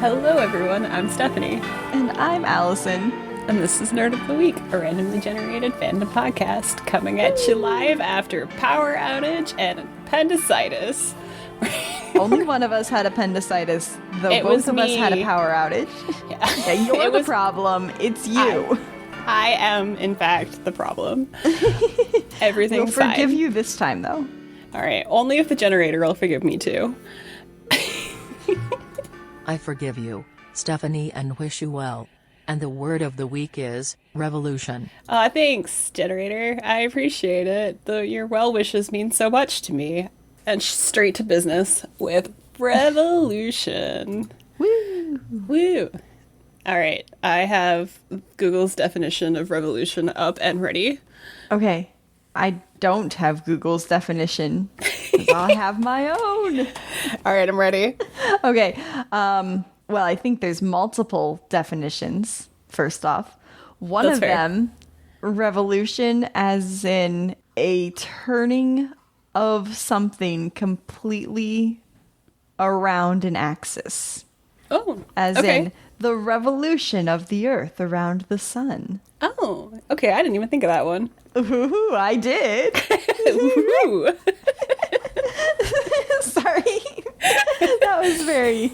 Hello everyone, I'm Stephanie. And I'm Allison. And this is Nerd of the Week, a randomly generated fandom podcast coming at you live after power outage and appendicitis. Only one of us had appendicitis, though It both was of us me. had a power outage. Yeah, you're the problem. It's you. I am, in fact, the problem. Everything's We'll forgive fine. you this time, though. Alright, only if the generator will forgive me too. I forgive you, Stephanie, and wish you well. And the word of the week is revolution. Thanks, generator. I appreciate it. Your well wishes mean so much to me. And straight to business with revolution. Woo! Woo! Alright, I have Google's definition of revolution up and ready. Okay, I don't have Google's definition, 'cause I have my own. Alright, I'm ready. Okay, well, I think there's multiple definitions, first off. One That's of fair. them, revolution as in a turning of something completely around an axis. Oh, As okay. in the revolution of the earth around the sun. Oh, okay, I didn't even think of that one. Ooh, I did. Ooh. Sorry. That was very...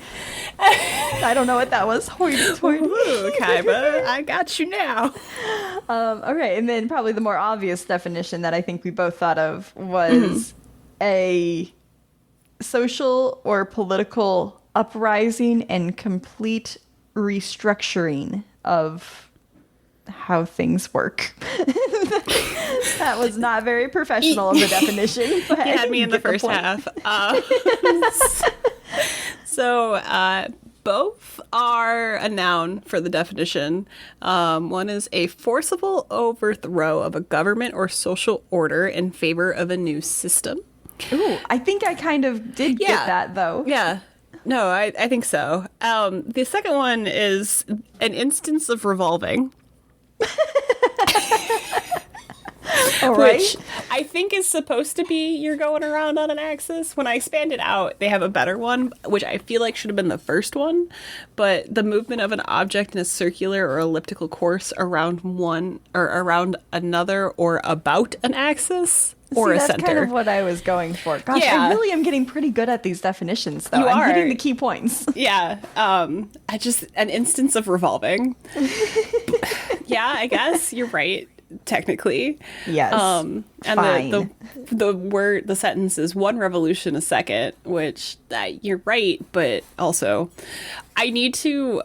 I don't know what that was. Hoity-toity. Ooh, Kaiba, I got you now. Okay, and then probably the more obvious definition that I think we both thought of was a social or political uprising and complete restructuring of how things work. That was not very professional of a definition. But You had me in the get first point. half. Both are a noun for the definition. One is a forcible overthrow of a government or social order in favor of a new system. Ooh, I think I kind of did Yeah. get that, though. Yeah. No, I think so. The second one is an instance of revolving. All right. Which I think is supposed to be you're going around on an axis. When I expand it out, they have a better one, which I feel like should have been the first one. But the movement of an object in a circular or elliptical course around one or around another or about an axis or See, a that's center. kind of what I was going for. Gosh, Yeah. I really am getting pretty good at these definitions, though. You I'm are. hitting the key points. Yeah, I just an instance of revolving. Yeah, I guess you're right. Technically, Yes. And Fine. the sentence is one revolution a second, which you're right, but also I need to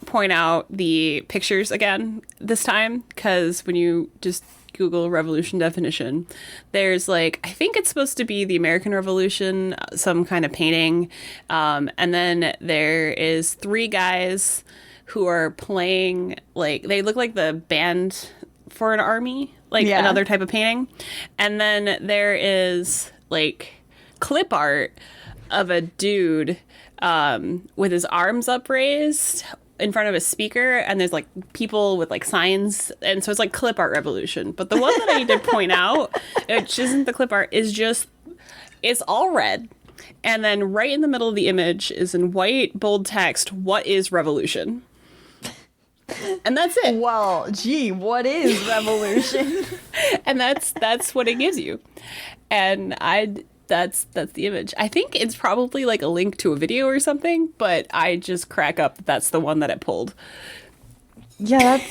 point out the pictures again this time, because when you just Google revolution definition, there's like, I think it's supposed to be the American Revolution, some kind of painting, and then there is three guys who are playing, like they look like the band for an army, like Yeah. another type of painting. And then there is like clip art of a dude with his arms upraised in front of a speaker, and there's like people with like signs, and so it's like clip art revolution. But the one that I need to point out, which isn't the clip art, is just it's all red, and then right in the middle of the image is in white bold text, "What is revolution?" And that's it. Well, gee, what is revolution? And that's what it gives you. And that's the image. I think it's probably like a link to a video or something, but I just crack up that that's the one that it pulled. Yeah,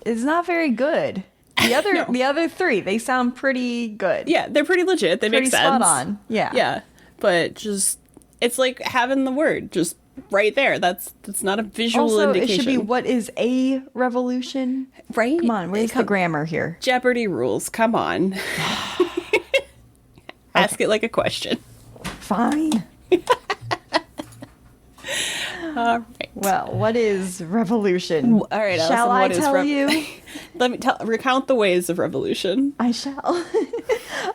it's not very good. No. The other three, they sound pretty good. Yeah, they're pretty legit. They pretty make sense. spot on. Yeah. Yeah. But just it's like having the word just right there. That's not a visual Also, indication. it should be what is a revolution? right. Come on, where's the grammar here? Jeopardy rules. Come on. Ask it like a question. Fine. All right. Well, what is revolution? All right, Allison, Shall I what is tell you? Let me recount the ways of revolution. I shall.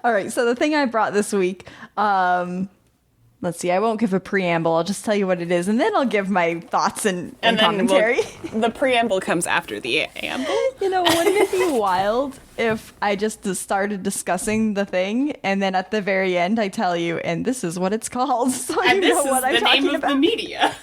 All right, so the thing I brought this week, let's see, I won't give a preamble. I'll just tell you what it is, and then I'll give my thoughts and commentary. The preamble comes after the amble. You know, wouldn't it be wild if I just started discussing the thing, and then at the very end I tell you, and this is what it's called, so And you this know is what I'm the name talking of about. the media.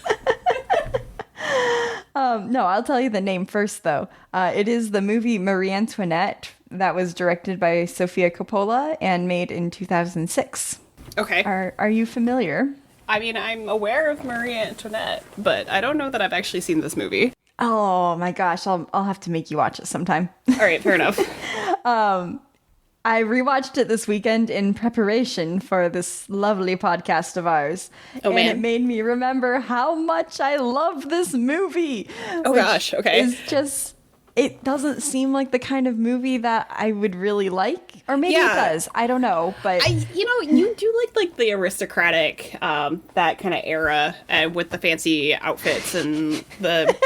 No, I'll tell you the name first, though. It is the movie Marie Antoinette that was directed by Sofia Coppola and made in 2006. Okay. Are you familiar? I mean, I'm aware of Marie Antoinette, but I don't know that I've actually seen this movie. Oh my gosh, I'll have to make you watch it sometime. All right, fair enough. I rewatched it this weekend in preparation for this lovely podcast of ours. Oh, man. And it made me remember how much I love this movie. Oh, gosh, okay. It's just, it doesn't seem like the kind of movie that I would really like. Or maybe it does. I don't know. But you do like the aristocratic, that kind of era with the fancy outfits and the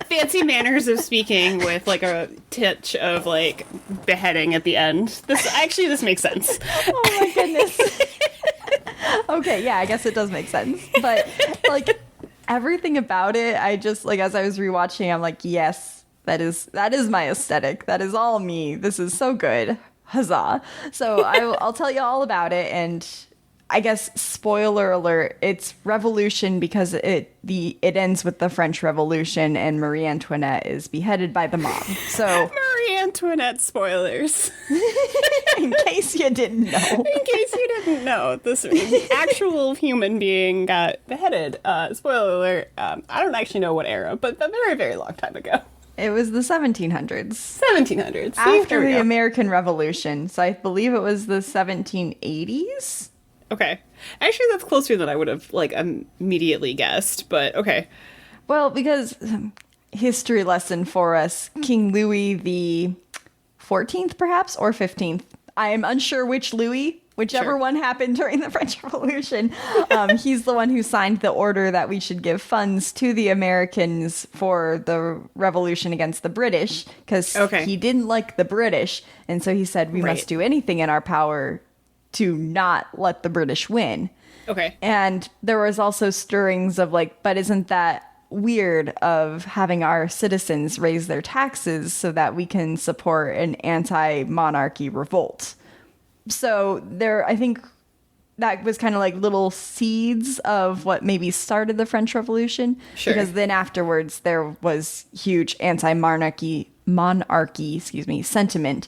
fancy manners of speaking with like a titch of like beheading at the end. This makes sense. Oh my goodness. Okay, yeah, I guess it does make sense. But like everything about it, I just like as I was rewatching, I'm like, yes, that is my aesthetic. That is all me. This is so good. Huzzah. So I'll tell you all about it, and I guess spoiler alert, it's revolution because it ends with the French Revolution and Marie Antoinette is beheaded by the mob. So Marie Antoinette spoilers. in case you didn't know. This actual human being got beheaded. Spoiler alert. I don't actually know what era, but a very, very long time ago. It was the 1700s. 1700s. After the American Revolution. So I believe it was the 1780s. Okay. Actually, that's closer than I would have like immediately guessed, but okay. Well, because history lesson for us, King Louis the 14th perhaps or 15th. I am unsure which Louis. Whichever one happened during the French Revolution. He's the one who signed the order that we should give funds to the Americans for the revolution against the British, because he didn't like the British. And so he said, we must do anything in our power to not let the British win. Okay. And there was also stirrings of like, but isn't that weird of having our citizens raise their taxes so that we can support an anti-monarchy revolt? So I think that was kind of like little seeds of what maybe started the French Revolution. Sure. Because then afterwards there was huge monarchy, sentiment.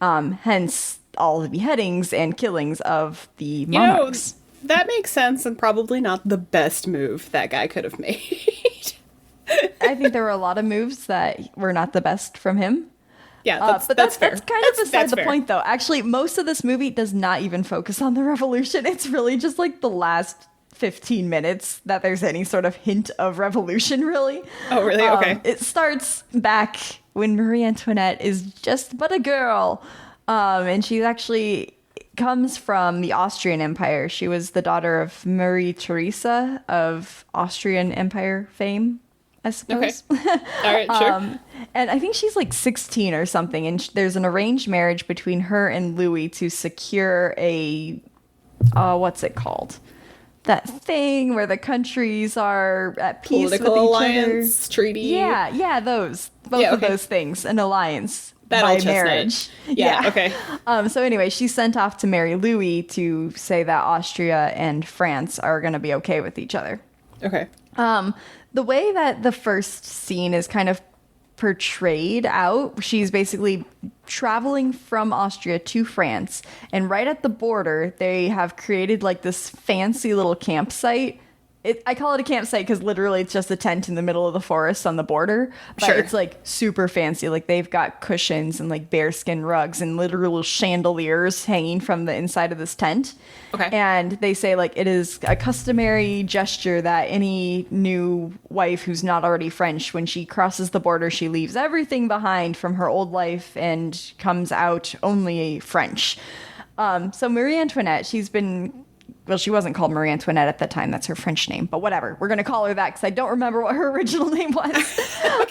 Hence all the beheadings and killings of the monarchs. That makes sense and probably not the best move that guy could have made. I think there were a lot of moves that were not the best from him. Yeah, but that's fair. That's kind of beside the point, though. Actually, most of this movie does not even focus on the revolution. It's really just like the last 15 minutes that there's any sort of hint of revolution, really. Oh, really? Okay. It starts back when Marie Antoinette is just but a girl. And she actually comes from the Austrian Empire. She was the daughter of Marie Theresa of Austrian Empire fame, I suppose. Okay. All right, sure. And I think she's like 16 or something. And there's an arranged marriage between her and Louis to secure a, what's it called? That thing where the countries are at peace Political with each alliance other. treaty. Yeah, those. Both of those things. An alliance by marriage. Yeah, okay. So anyway, she's sent off to marry Louis to say that Austria and France are going to be okay with each other. Okay. The way that the first scene is kind of portrayed out, she's basically traveling from Austria to France, and right at the border they have created like this fancy little campsite. I call it a campsite because literally it's just a tent in the middle of the forest on the border, but it's like super fancy. Like they've got cushions and like bearskin rugs and literal chandeliers hanging from the inside of this tent. Okay. And they say like it is a customary gesture that any new wife who's not already French, when she crosses the border, she leaves everything behind from her old life and comes out only French. So Marie Antoinette, she wasn't called Marie Antoinette at the time. That's her French name. But whatever. We're going to call her that because I don't remember what her original name was.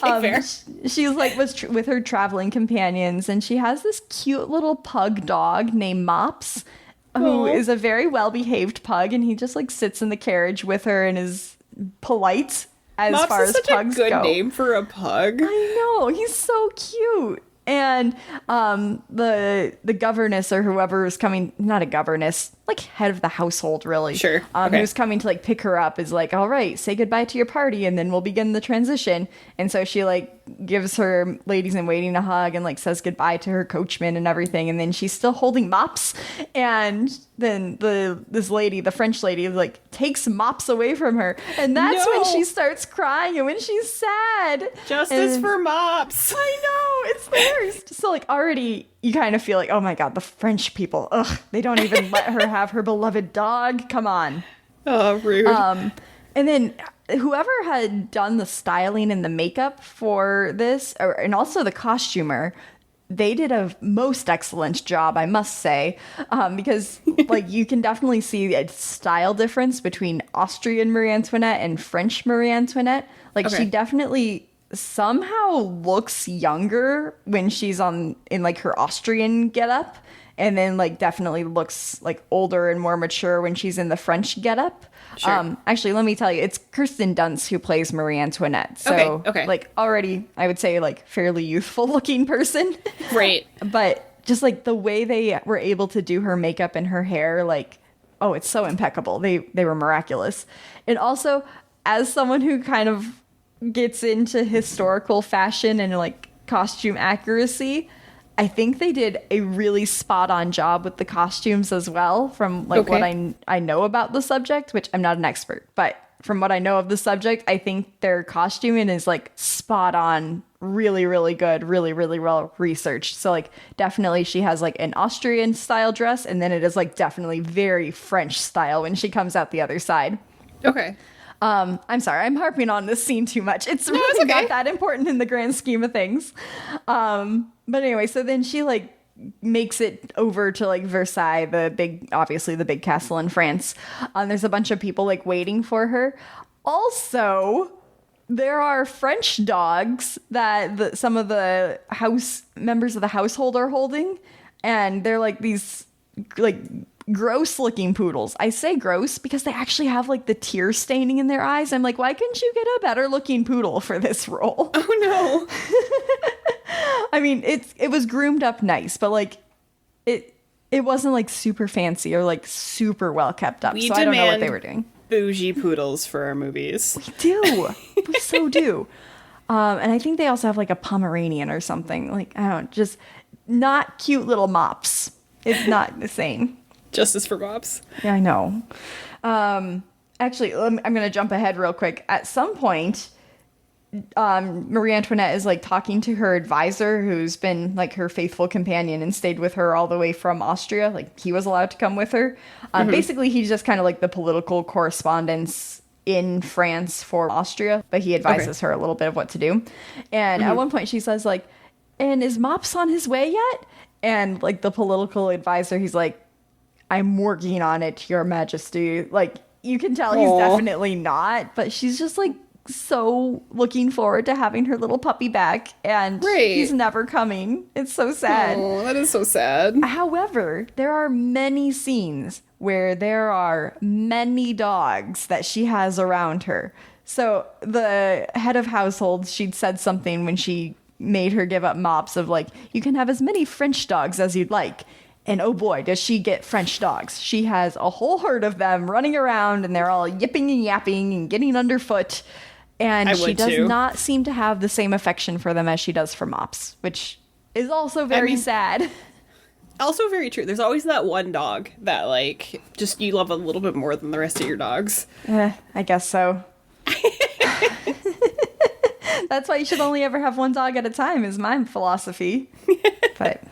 Fair. She's like with her traveling companions, and she has this cute little pug dog named Mops, who is a very well-behaved pug, and he just like sits in the carriage with her and is polite as Mops far is as such pugs a good go. name for a pug. I know. He's so cute. And the governess or whoever is coming, not a governess, like head of the household, really. Sure. Okay. Who's coming to like pick her up is like, all right, say goodbye to your party and then we'll begin the transition. And so she like gives her ladies in waiting a hug and like says goodbye to her coachman and everything. And then she's still holding mops. And then this lady, the French lady, like takes mops away from her. And that's when she starts crying and when she's sad. Justice for mops. I know, it's the worst. So like already you kind of feel like, oh my God, the French people, ugh, they don't even let her have her beloved dog. Come on. Oh, rude. And then whoever had done the styling and the makeup for this, and also the costumer, they did a most excellent job, I must say, because like you can definitely see a style difference between Austrian Marie Antoinette and French Marie Antoinette. Like she definitely somehow looks younger when she's in like her Austrian getup, and then like definitely looks like older and more mature when she's in the French getup. Sure. Actually, let me tell you, it's Kirsten Dunst who plays Marie Antoinette. So like already, I would say like fairly youthful looking person. Right. But just like the way they were able to do her makeup and her hair, like, oh, it's so impeccable. They were miraculous. And also, as someone who kind of gets into historical fashion and like costume accuracy, I think they did a really spot on job with the costumes as well, from like what I know about the subject, which I'm not an expert, but from what I know of the subject, I think their costuming is like spot on, really, really good, really, really well researched. So like definitely she has like an Austrian style dress, and then it is like definitely very French style when she comes out the other side. Okay. I'm sorry, I'm harping on this scene too much. It's really not that important in the grand scheme of things. But anyway, so then she like makes it over to like Versailles, obviously the big castle in France. There's a bunch of people like waiting for her. Also, there are French dogs that some of the members of the household are holding, and they're like these like gross looking poodles. I say gross because they actually have like the tear staining in their eyes. I'm like, why couldn't you get a better looking poodle for this role? Oh no. I mean, it was groomed up nice, but like it wasn't like super fancy or like super well kept up. So I don't know what they were doing. Bougie poodles for our movies. We do. We so do. And I think they also have like a Pomeranian or something. Like, I don't know, just not cute little mops. It's not the same. Justice for mops. Yeah, I know. Actually, I'm going to jump ahead real quick. At some point, Marie Antoinette is like talking to her advisor, who's been like her faithful companion and stayed with her all the way from Austria. Like he was allowed to come with her. Basically, he's just kind of like the political correspondence in France for Austria, but he advises her a little bit of what to do. And at one point she says like, and is Mops on his way yet? And like the political advisor, he's like, I'm working on it, Your Majesty. Like, you can tell he's definitely not, but she's just like so looking forward to having her little puppy back, and he's never coming. It's so sad. Oh, that is so sad. However, there are many scenes where there are many dogs that she has around her. So the head of household, she'd said something when she made her give up Mops of like, you can have as many French dogs as you'd like. And oh boy, does she get French dogs. She has a whole herd of them running around, and they're all yipping and yapping and getting underfoot. And she does not seem to have the same affection for them as she does for Mops, which is also very sad. Also very true. There's always that one dog that, like, just you love a little bit more than the rest of your dogs. I guess so. That's why you should only ever have one dog at a time, is my philosophy. But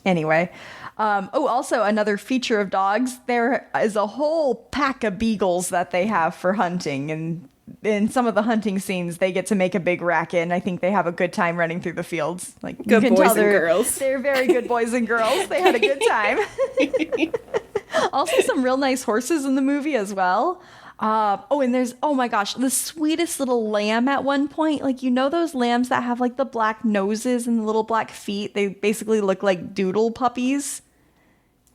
anyway. Also another feature of dogs, there is a whole pack of beagles that they have for hunting, and in some of the hunting scenes they get to make a big racket, and I think they have a good time running through the fields. Like, good you can boys tell and girls. They're very good boys and girls. They had a good time. Also some real nice horses in the movie as well. And there's, oh my gosh, the sweetest little lamb at one point. Like, you know those lambs that have like the black noses and the little black feet? They basically look like doodle puppies.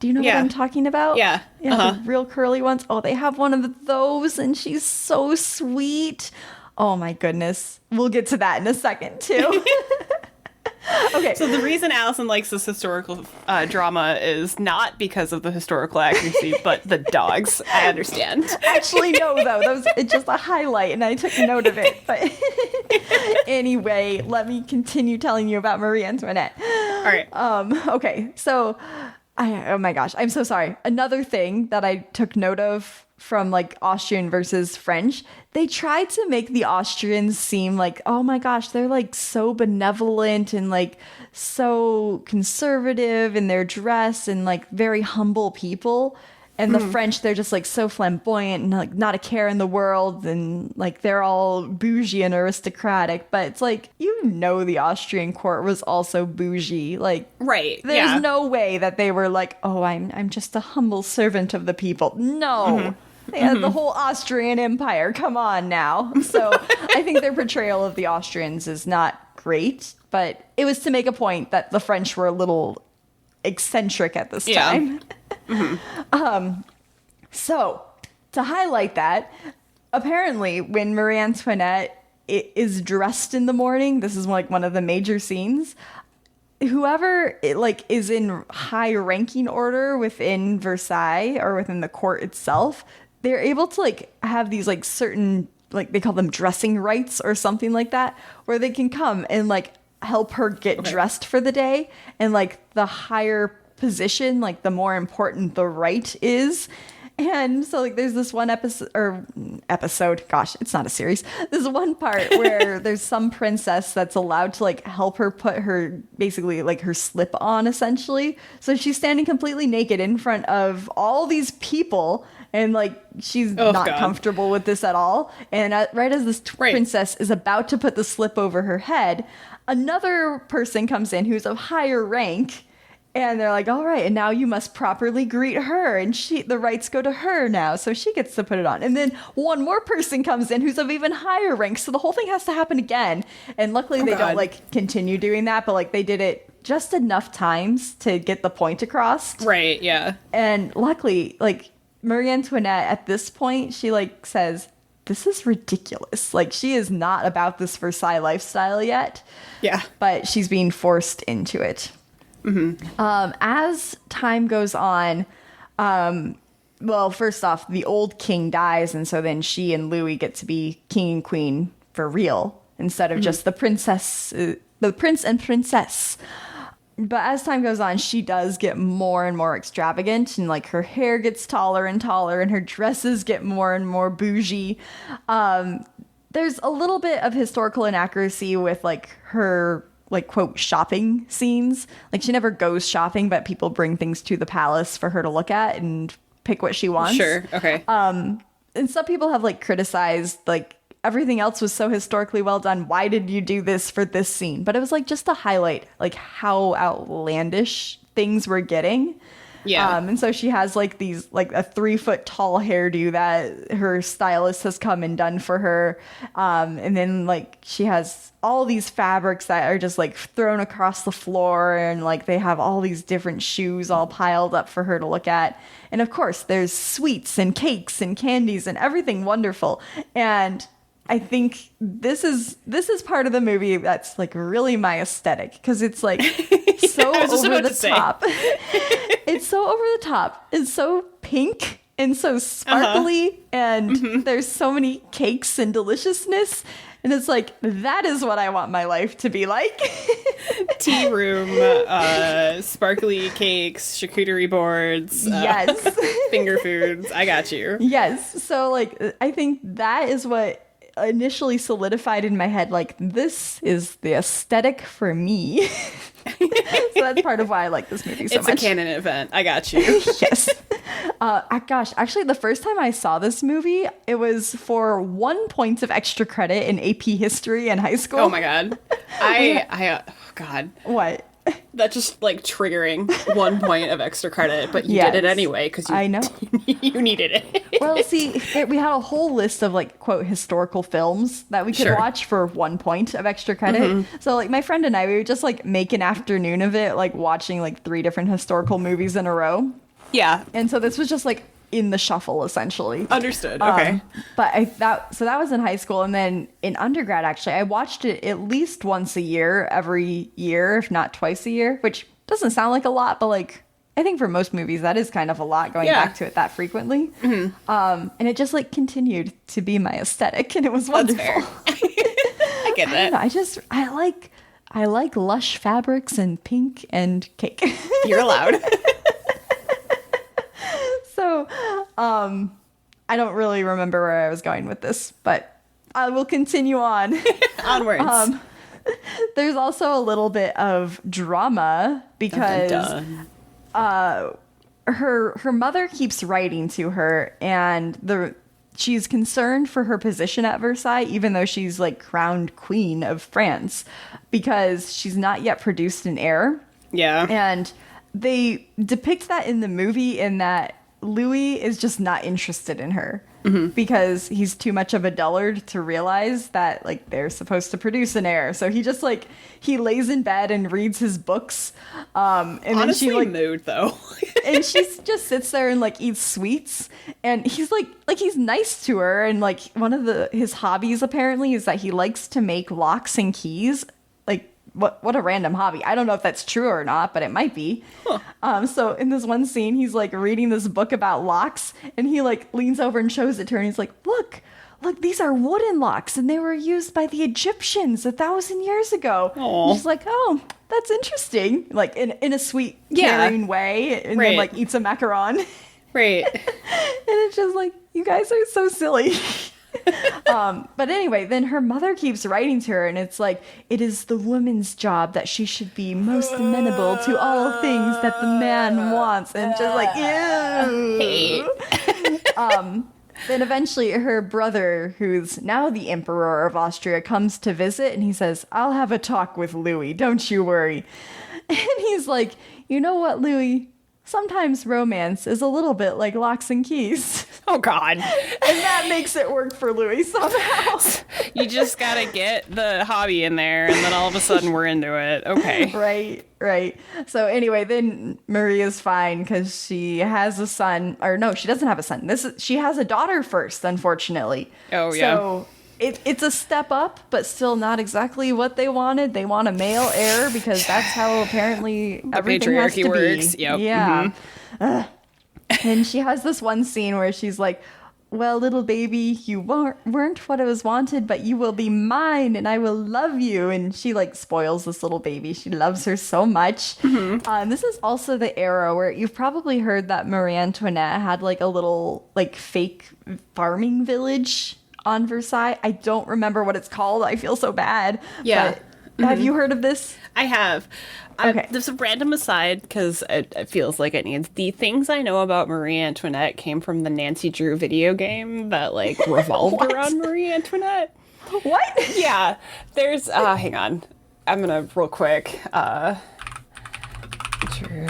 Do you know what I'm talking about? Yeah. The real curly ones. Oh, they have one of those, and she's so sweet. Oh my goodness. We'll get to that in a second too. Okay. So the reason Allison likes this historical drama is not because of the historical accuracy, but the dogs. I understand. Actually, no, though. That was it's just a highlight, and I took note of it. But anyway, let me continue telling you about Marie Antoinette. All right. Okay, so, oh my gosh, I'm so sorry. Another thing that I took note of from like Austrian versus French, they tried to make the Austrians seem like, oh my gosh, they're like so benevolent and like so conservative in their dress and like very humble people. And the French, they're just like so flamboyant and like not a care in the world, and like they're all bougie and aristocratic. But it's like, you know, the Austrian court was also bougie. Like, Right. there's no way that they were like, oh, I'm just a humble servant of the people. No. They had the whole Austrian Empire. Come on now. So I think their portrayal of the Austrians is not great, but it was to make a point that the French were a little eccentric at this time. So to highlight that, apparently when Marie Antoinette is dressed in the morning, this is like one of the major scenes, whoever like is in high ranking order within Versailles or within the court itself, they're able to like have these like certain, like they call them dressing rights or something like that, where they can come and like help her get dressed for the day. And like the higher position, like the more important the right is. And so like there's this one episode, gosh, it's not a series. There's one part where there's some princess that's allowed to like help her put her, basically like her slip on essentially. So she's standing completely naked in front of all these people, and like she's not comfortable with this at all. And right as this princess is about to put the slip over her head, another person comes in who's of higher rank. And they're like, all right, and now you must properly greet her. And the rights go to her now. So she gets to put it on. And then one more person comes in who's of even higher rank. So the whole thing has to happen again. And luckily they don't like continue doing that. But like they did it just enough times to get the point across. Right, yeah. And luckily, like Marie Antoinette at this point, she like says, this is ridiculous. Like she is not about this Versailles lifestyle yet. Yeah. But she's being forced into it. As time goes on, well, first off, the old king dies, and so then she and Louis get to be king and queen for real instead of just the prince and princess. But as time goes on, she does get more and more extravagant, and like her hair gets taller and taller, and her dresses get more and more bougie. There's a little bit of historical inaccuracy with like her, like, quote, shopping scenes. Like, she never goes shopping, but people bring things to the palace for her to look at and pick what she wants. Sure, okay. And some people have, like, criticized, like, everything else was so historically well done. Why did you do this for this scene? But it was, like, just to highlight, like, how outlandish things were getting. Yeah. And so she has like these, like a 3-foot tall hairdo that her stylist has come and done for her. And then like she has all these fabrics that are just like thrown across the floor, and like they have all these different shoes all piled up for her to look at. And of course there's sweets and cakes and candies and everything wonderful. And I think this is part of the movie that's like really my aesthetic, because it's like so over the top. It's so over the top. It's so pink and so sparkly, and there's so many cakes and deliciousness. And it's like, that is what I want my life to be like. Tea room, sparkly cakes, charcuterie boards. Yes. Finger foods. I got you. Yes. So like, I think that is what initially solidified in my head, like, this is the aesthetic for me. So that's part of why I like this movie so much. It's a canon event. I got you. Yes. Gosh, actually, the first time I saw this movie, it was for 1 point of extra credit in AP history in high school. Oh my god. Oh god. What? That's just like triggering 1 point of extra credit, but you did it anyway because I know you needed it. Well, see, we had a whole list of like, quote, historical films that we could watch for 1 point of extra credit. So like my friend and I, we would just like make an afternoon of it, like watching like 3 different historical movies in a row. Yeah. And so this was just like in the shuffle, essentially. Understood. Okay. But that was in high school, and then in undergrad, actually, I watched it at least once a year, every year, if not twice a year, which doesn't sound like a lot, but like I think for most movies that is kind of a lot going back to it that frequently. And it just like continued to be my aesthetic, and it was wonderful. I get that. I like lush fabrics and pink and cake. You're allowed. So, I don't really remember where I was going with this, but I will continue on. Onwards. There's also a little bit of drama because Dun, dun. her mother keeps writing to her, and she's concerned for her position at Versailles, even though she's like crowned queen of France, because she's not yet produced an heir. Yeah. And they depict that in the movie in that Louis is just not interested in her because he's too much of a dullard to realize that like they're supposed to produce an heir. So he just like he lays in bed and reads his books. And honestly, then she like mood though. and she just sits there and like eats sweets, and he's like he's nice to her, and like one of his hobbies apparently is that he likes to make locks and keys. Like what a random hobby. I don't know if that's true or not, but it might be. Huh. So in this one scene, he's like reading this book about locks, and he like leans over and shows it to her, and he's like, look, these are wooden locks, and they were used by the Egyptians 1,000 years ago. And she's like, oh, that's interesting. Like in a sweet, caring way, and then like eats a macaron. Right. And it's just like, you guys are so silly. But anyway, then her mother keeps writing to her, and it's like, it is the woman's job that she should be most amenable to all things that the man wants, and just like, ew. Then eventually her brother, who's now the Emperor of Austria, comes to visit, and he says, I'll have a talk with Louis, don't you worry. And he's like, you know what, Louis? Sometimes romance is a little bit like locks and keys. Oh, God. And that makes it work for Louis somehow. You just gotta get the hobby in there, and then all of a sudden we're into it. Okay. Right. So anyway, then Maria's fine because she has a son. Or no, she doesn't have a son. She has a daughter first, unfortunately. Oh, yeah. So it's a step up, but still not exactly what they wanted. They want a male heir because that's how apparently everything has to works. be. Yep. Yeah. And she has this one scene where she's like, well, little baby, you weren't what I was wanted, but you will be mine, and I will love you. And she like spoils this little baby. She loves her so much. This is also the era where you've probably heard that Marie Antoinette had like a little like fake farming village on Versailles. I don't remember what it's called. I feel so bad. Yeah. But have you heard of this? I have. Okay. There's a random aside because it feels like it needs. The things I know about Marie Antoinette came from the Nancy Drew video game that like revolved around Marie Antoinette. What? Yeah. There's hang on. I'm gonna real quick. Drew.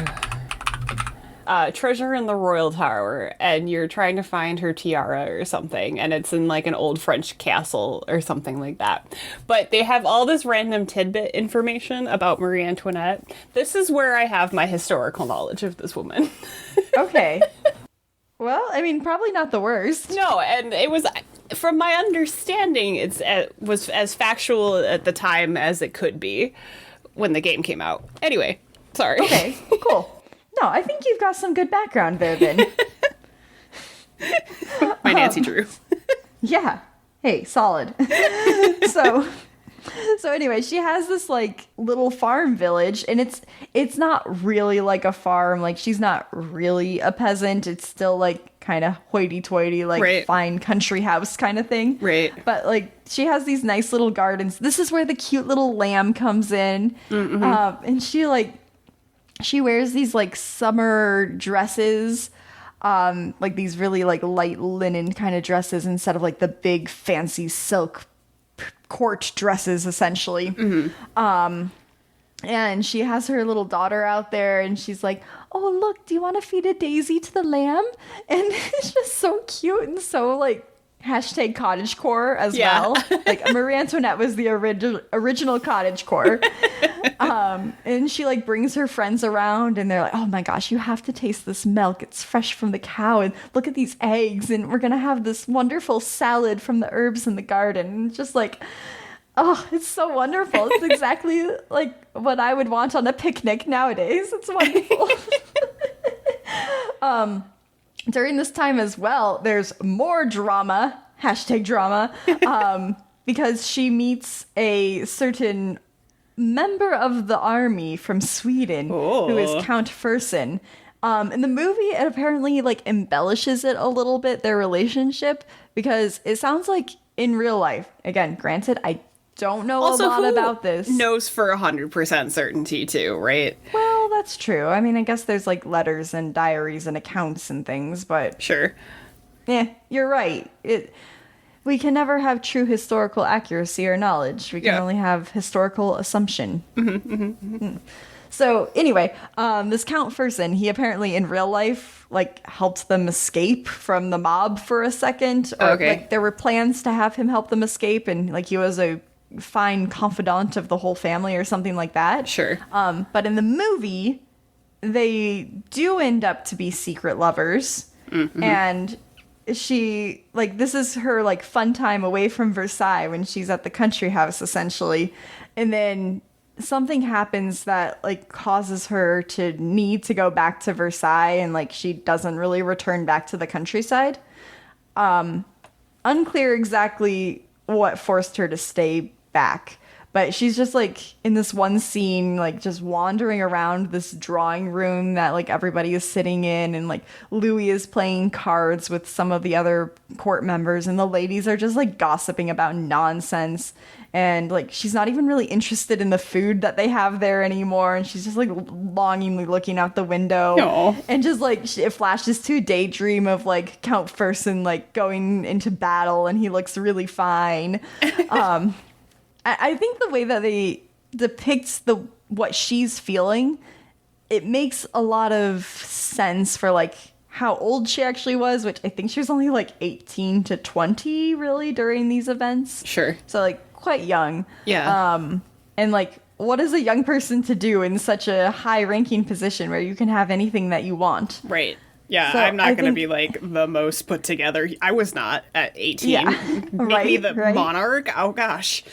Treasure in the Royal Tower, and you're trying to find her tiara or something, and it's in like an old French castle or something like that. But they have all this random tidbit information about Marie Antoinette. This is where I have my historical knowledge of this woman. Okay. Well, I mean, probably not the worst. No, and it was, from my understanding, was as factual at the time as it could be when the game came out. Anyway, sorry. Okay, cool. No, I think you've got some good background there, then. My Nancy Drew. Yeah. Hey, solid. So anyway, she has this like little farm village, and it's not really like a farm. Like she's not really a peasant. It's still like kind of hoity-toity, like fine country house kind of thing. Right. But like she has these nice little gardens. This is where the cute little lamb comes in. Mm-hmm. And she wears these like summer dresses, like these really like light linen kind of dresses instead of like the big fancy silk court dresses, essentially. Mm-hmm. And she has her little daughter out there, and she's like, oh, look, do you want to feed a daisy to the lamb? And it's just so cute and so like hashtag cottagecore as Yeah. well. Like Marie Antoinette was the original cottagecore. And she like brings her friends around and they're like, oh my gosh, you have to taste this milk. It's fresh from the cow. And look at these eggs. And we're going to have this wonderful salad from the herbs in the garden. And it's just like, oh, it's so wonderful. It's exactly like what I would want on a picnic nowadays. It's wonderful. During this time as well, there's more drama, hashtag drama, because she meets a certain member of the army from Sweden who is Count Fersen. In the movie, it apparently like embellishes it a little bit, their relationship, because it sounds like in real life, again, granted, I don't know Also, a lot who about this. knows for 100% certainty too, right? Well, that's true. I mean, I guess there's like letters and diaries and accounts and things, but Sure. yeah, you're right. We can never have true historical accuracy or knowledge. We can only have historical assumption. So anyway, this Count Fersen, he apparently in real life like helped them escape from the mob for a second. Or, like there were plans to have him help them escape, and like he was a fine confidant of the whole family or something like that. Sure. But in the movie, they do end up to be secret lovers, and she like this is her like fun time away from Versailles when she's at the country house essentially, and then something happens that like causes her to need to go back to Versailles, and like she doesn't really return back to the countryside. Unclear exactly what forced her to stay back, but she's just like in this one scene like just wandering around this drawing room that like everybody is sitting in, and like Louis is playing cards with some of the other court members, and the ladies are just like gossiping about nonsense, and like she's not even really interested in the food that they have there anymore, and she's just like longingly looking out the window. Aww. And just like it flashes to a daydream of like Count Fersen like going into battle, and he looks really fine. I think the way that they depict what she's feeling, it makes a lot of sense for like how old she actually was, which I think she was only like 18 to 20 really during these events. Sure. So like quite young. Yeah. And like what is a young person to do in such a high ranking position where you can have anything that you want? Right. Yeah, So I'm not I going to think- be like the most put together. I was not at 18. Yeah, Make me right, the right. monarch. Oh gosh.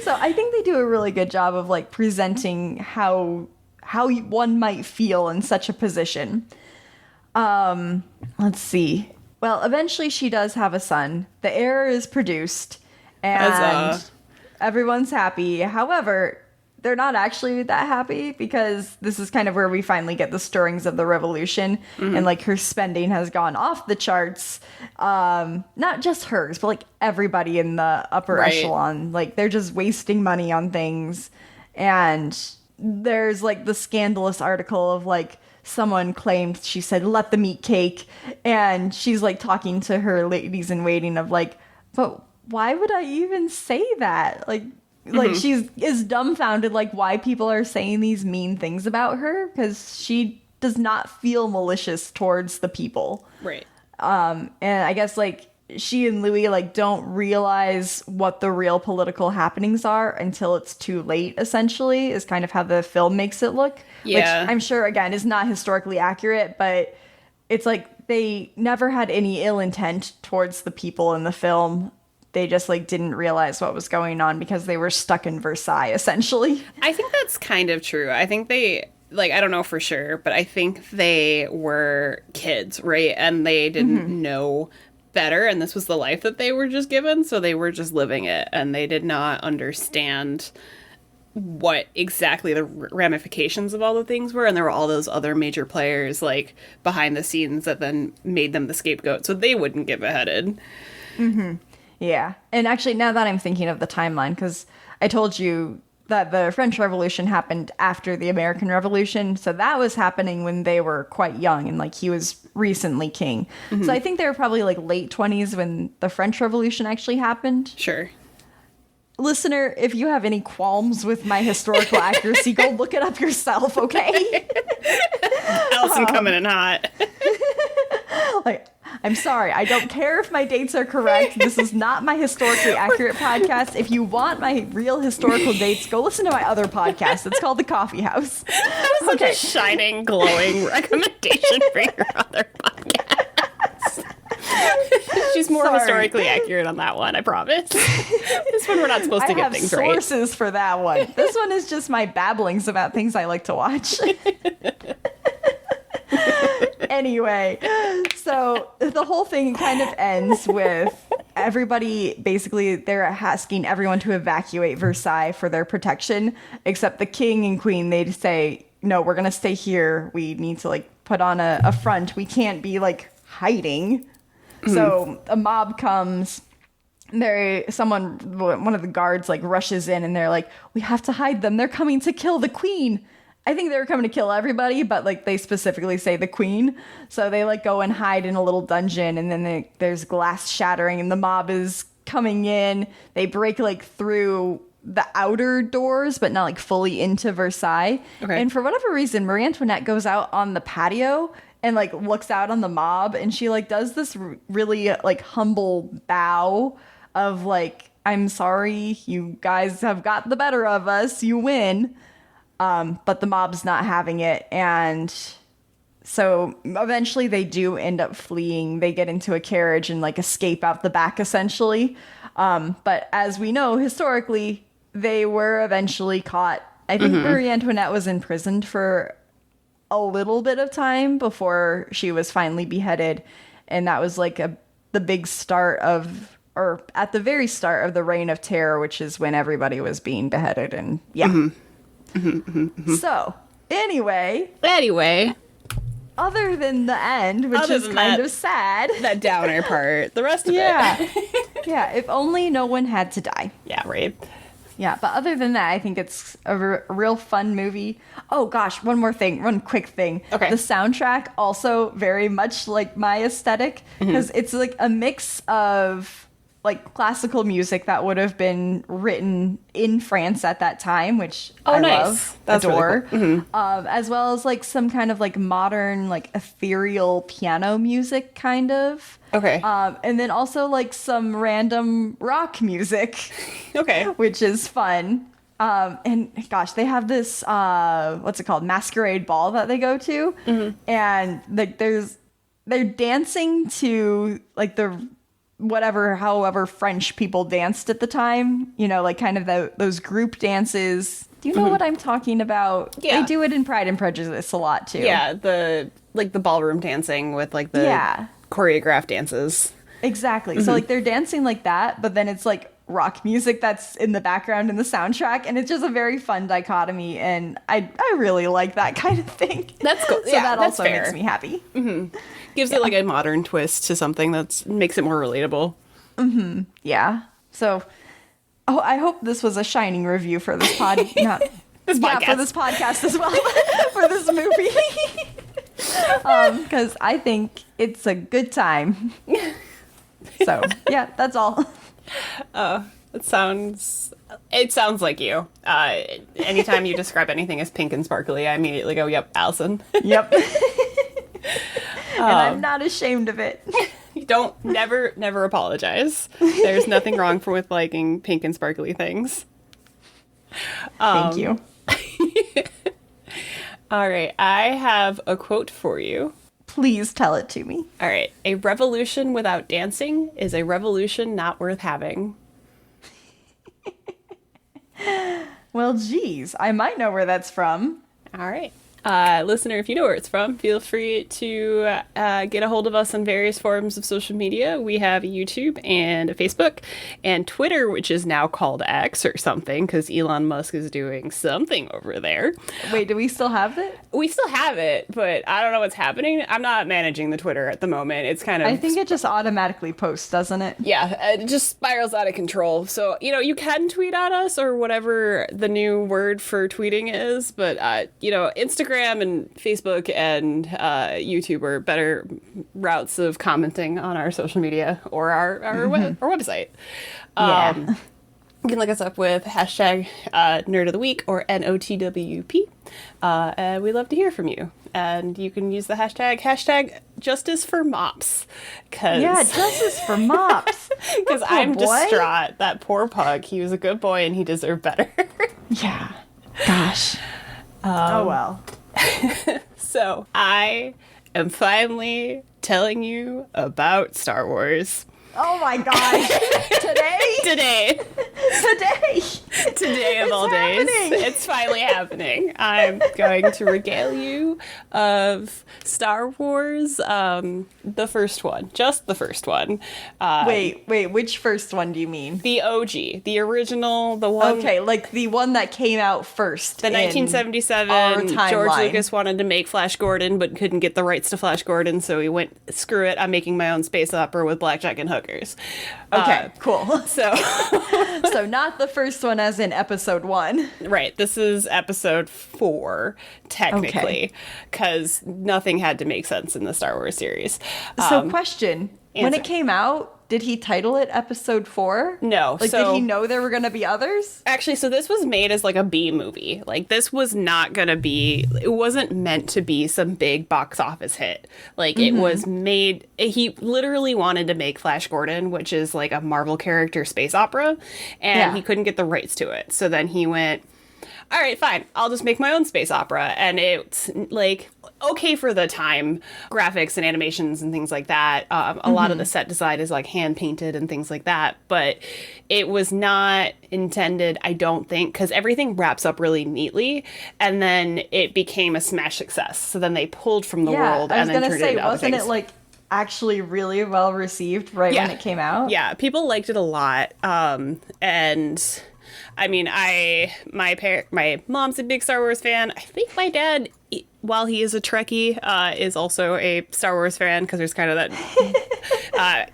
So I think they do a really good job of like presenting how one might feel in such a position. Let's see. Well, eventually she does have a son. The heir is produced, and Huzzah. everyone's happy. However, they're not actually that happy, because this is kind of where we finally get the stirrings of the revolution, and like her spending has gone off the charts. Not just hers, but like everybody in the upper Right. echelon. Like they're just wasting money on things. And there's like the scandalous article of like someone claimed, she said, let them eat cake. And she's like talking to her ladies in waiting of like, but why would I even say that? Like she's is dumbfounded like why people are saying these mean things about her, because she does not feel malicious towards the people. Right. And I guess like she and Louis like don't realize what the real political happenings are until it's too late, essentially, is kind of how the film makes it look. Yeah. Which I'm sure again is not historically accurate, but it's like they never had any ill intent towards the people in the film. They just like didn't realize what was going on because they were stuck in Versailles, essentially. I think that's kind of true. I think they, like, I don't know for sure, but I think they were kids, right? And they didn't know better, and this was the life that they were just given, so they were just living it, and they did not understand what exactly the ramifications of all the things were, and there were all those other major players, like, behind the scenes that then made them the scapegoat, so they wouldn't get beheaded. Yeah. And actually, now that I'm thinking of the timeline, because I told you that the French Revolution happened after the American Revolution. So that was happening when they were quite young, and like he was recently king. So I think they were probably like late 20s when the French Revolution actually happened. Sure. Listener, if you have any qualms with my historical accuracy, go look it up yourself, okay? Allison coming in hot. Like, I'm sorry. I don't care if my dates are correct. This is not my historically accurate podcast. If you want my real historical dates, go listen to my other podcast. It's called The Coffee House. That was such a shining, glowing recommendation for your other podcast. She's more historically accurate on that one, I promise. This one we're not supposed to get things right. I have sources for that one. This one is just my babblings about things I like to watch. Anyway, so the whole thing kind of ends with everybody, basically, they're asking everyone to evacuate Versailles for their protection, except the king and queen, they say, no, we're going to stay here. We need to, like, put on a front. We can't be, like, hiding. Mm-hmm. So a mob comes. One of the guards, like, rushes in, and they're like, we have to hide them. They're coming to kill the queen. I think they were coming to kill everybody, but, like, they specifically say the queen. So they, like, go and hide in a little dungeon, and then there's glass shattering, and the mob is coming in. They break, like, through the outer doors, but not, like, fully into Versailles. Okay. And for whatever reason, Marie Antoinette goes out on the patio and, like, looks out on the mob, and she, like, does this really, like, humble bow of, like, I'm sorry, you guys have got the better of us, you win. But the mob's not having it, and so eventually they do end up fleeing. They get into a carriage and, like, escape out the back, essentially. But as we know, historically, they were eventually caught. I think Marie Antoinette was imprisoned for a little bit of time before she was finally beheaded, and that was, like, the big start of, or at the very start of the Reign of Terror, which is when everybody was being beheaded, and yeah. So, anyway, other than the end, which is kind of sad. That downer part. The rest of it. Yeah, if only no one had to die. Yeah, right. Yeah, but other than that, I think it's a real fun movie. Oh, gosh, one quick thing. Okay. The soundtrack also very much like my aesthetic, because it's like a mix of, like, classical music that would have been written in France at that time, which I love, adore, really cool. As well as, like, some kind of, like, modern, like, ethereal piano music, kind of. Okay. And then also, like, some random rock music. Okay. Which is fun. And gosh, they have this, what's it called? Masquerade ball that they go to. And, like, they're dancing to, like, however French people danced at the time, you know, like, kind of those group dances. Do you know what I'm talking about? Yeah. They do it in Pride and Prejudice a lot too. Yeah, the ballroom dancing with, like, the choreographed dances. Exactly. So, like, they're dancing like that, but then it's, like, rock music that's in the background in the soundtrack, and it's just a very fun dichotomy, and I really like that kind of thing. That's cool. So that also makes me happy. Gives it, like, a modern twist to something that makes it more relatable. Yeah. So, I hope this was a shining review for this podcast. Yeah, for this podcast as well. For this movie. Because I think it's a good time. So, yeah, that's all. It sounds like you. Anytime you describe anything as pink and sparkly, I immediately go, yep, Allison. Yep. And I'm not ashamed of it. Never apologize. There's nothing wrong with liking pink and sparkly things. Thank you. All right, I have a quote for you. Please tell it to me. All right, a revolution without dancing is a revolution not worth having. Well, geez, I might know where that's from. All right. Listener, if you know where it's from, feel free to get a hold of us on various forms of social media. We have a YouTube and a Facebook and Twitter, which is now called X or something because Elon Musk is doing something over there. Wait, do we still have it? We still have it, but I don't know what's happening. I'm not managing the Twitter at the moment. It's kind of... I think it just automatically posts, doesn't it? Yeah, it just spirals out of control. So, you can tweet at us or whatever the new word for tweeting is, but, Instagram and Facebook and YouTube are better routes of commenting on our social media or our website. Yeah. You can look us up with hashtag Nerd of the Week or NOTWP. And we love to hear from you. And you can use the hashtag Justice for Mops. Yeah, Justice for Mops. Because I'm distraught. That poor pug. He was a good boy and he deserved better. Yeah. Gosh. Oh, well. So I am finally telling you about Star Wars. Oh my gosh. Today of all days. It's finally happening. I'm going to regale you of Star Wars, the first one. Just the first one. Wait, which first one do you mean? The OG. The original, the one... Okay, like the one that came out first. The 1977, George Lucas wanted to make Flash Gordon, but couldn't get the rights to Flash Gordon, so he went, screw it, I'm making my own space opera with blackjack and hookers. Okay, cool. So... So not the first one as in episode 1. Right, this is episode 4, technically, because nothing had to make sense in the Star Wars series. So question, when it came out, did he title it episode 4? No. Like, did he know there were going to be others? Actually, so this was made as like a B movie. Like, this was not going to be, it wasn't meant to be some big box office hit. Like, it was made, he literally wanted to make Flash Gordon, which is like a Marvel character space opera, and he couldn't get the rights to it. So then he went, all right, fine, I'll just make my own space opera. And it's like okay for the time, graphics and animations and things like that. A lot of the set design is like hand painted and things like that. But it was not intended, I don't think, because everything wraps up really neatly. And then it became a smash success. So then they pulled from the world and then turned it into other things. Wasn't it like actually really well received when it came out? Yeah, people liked it a lot. And... I mean, my mom's a big Star Wars fan. I think my dad, while he is a Trekkie, is also a Star Wars fan, because there's kind of that,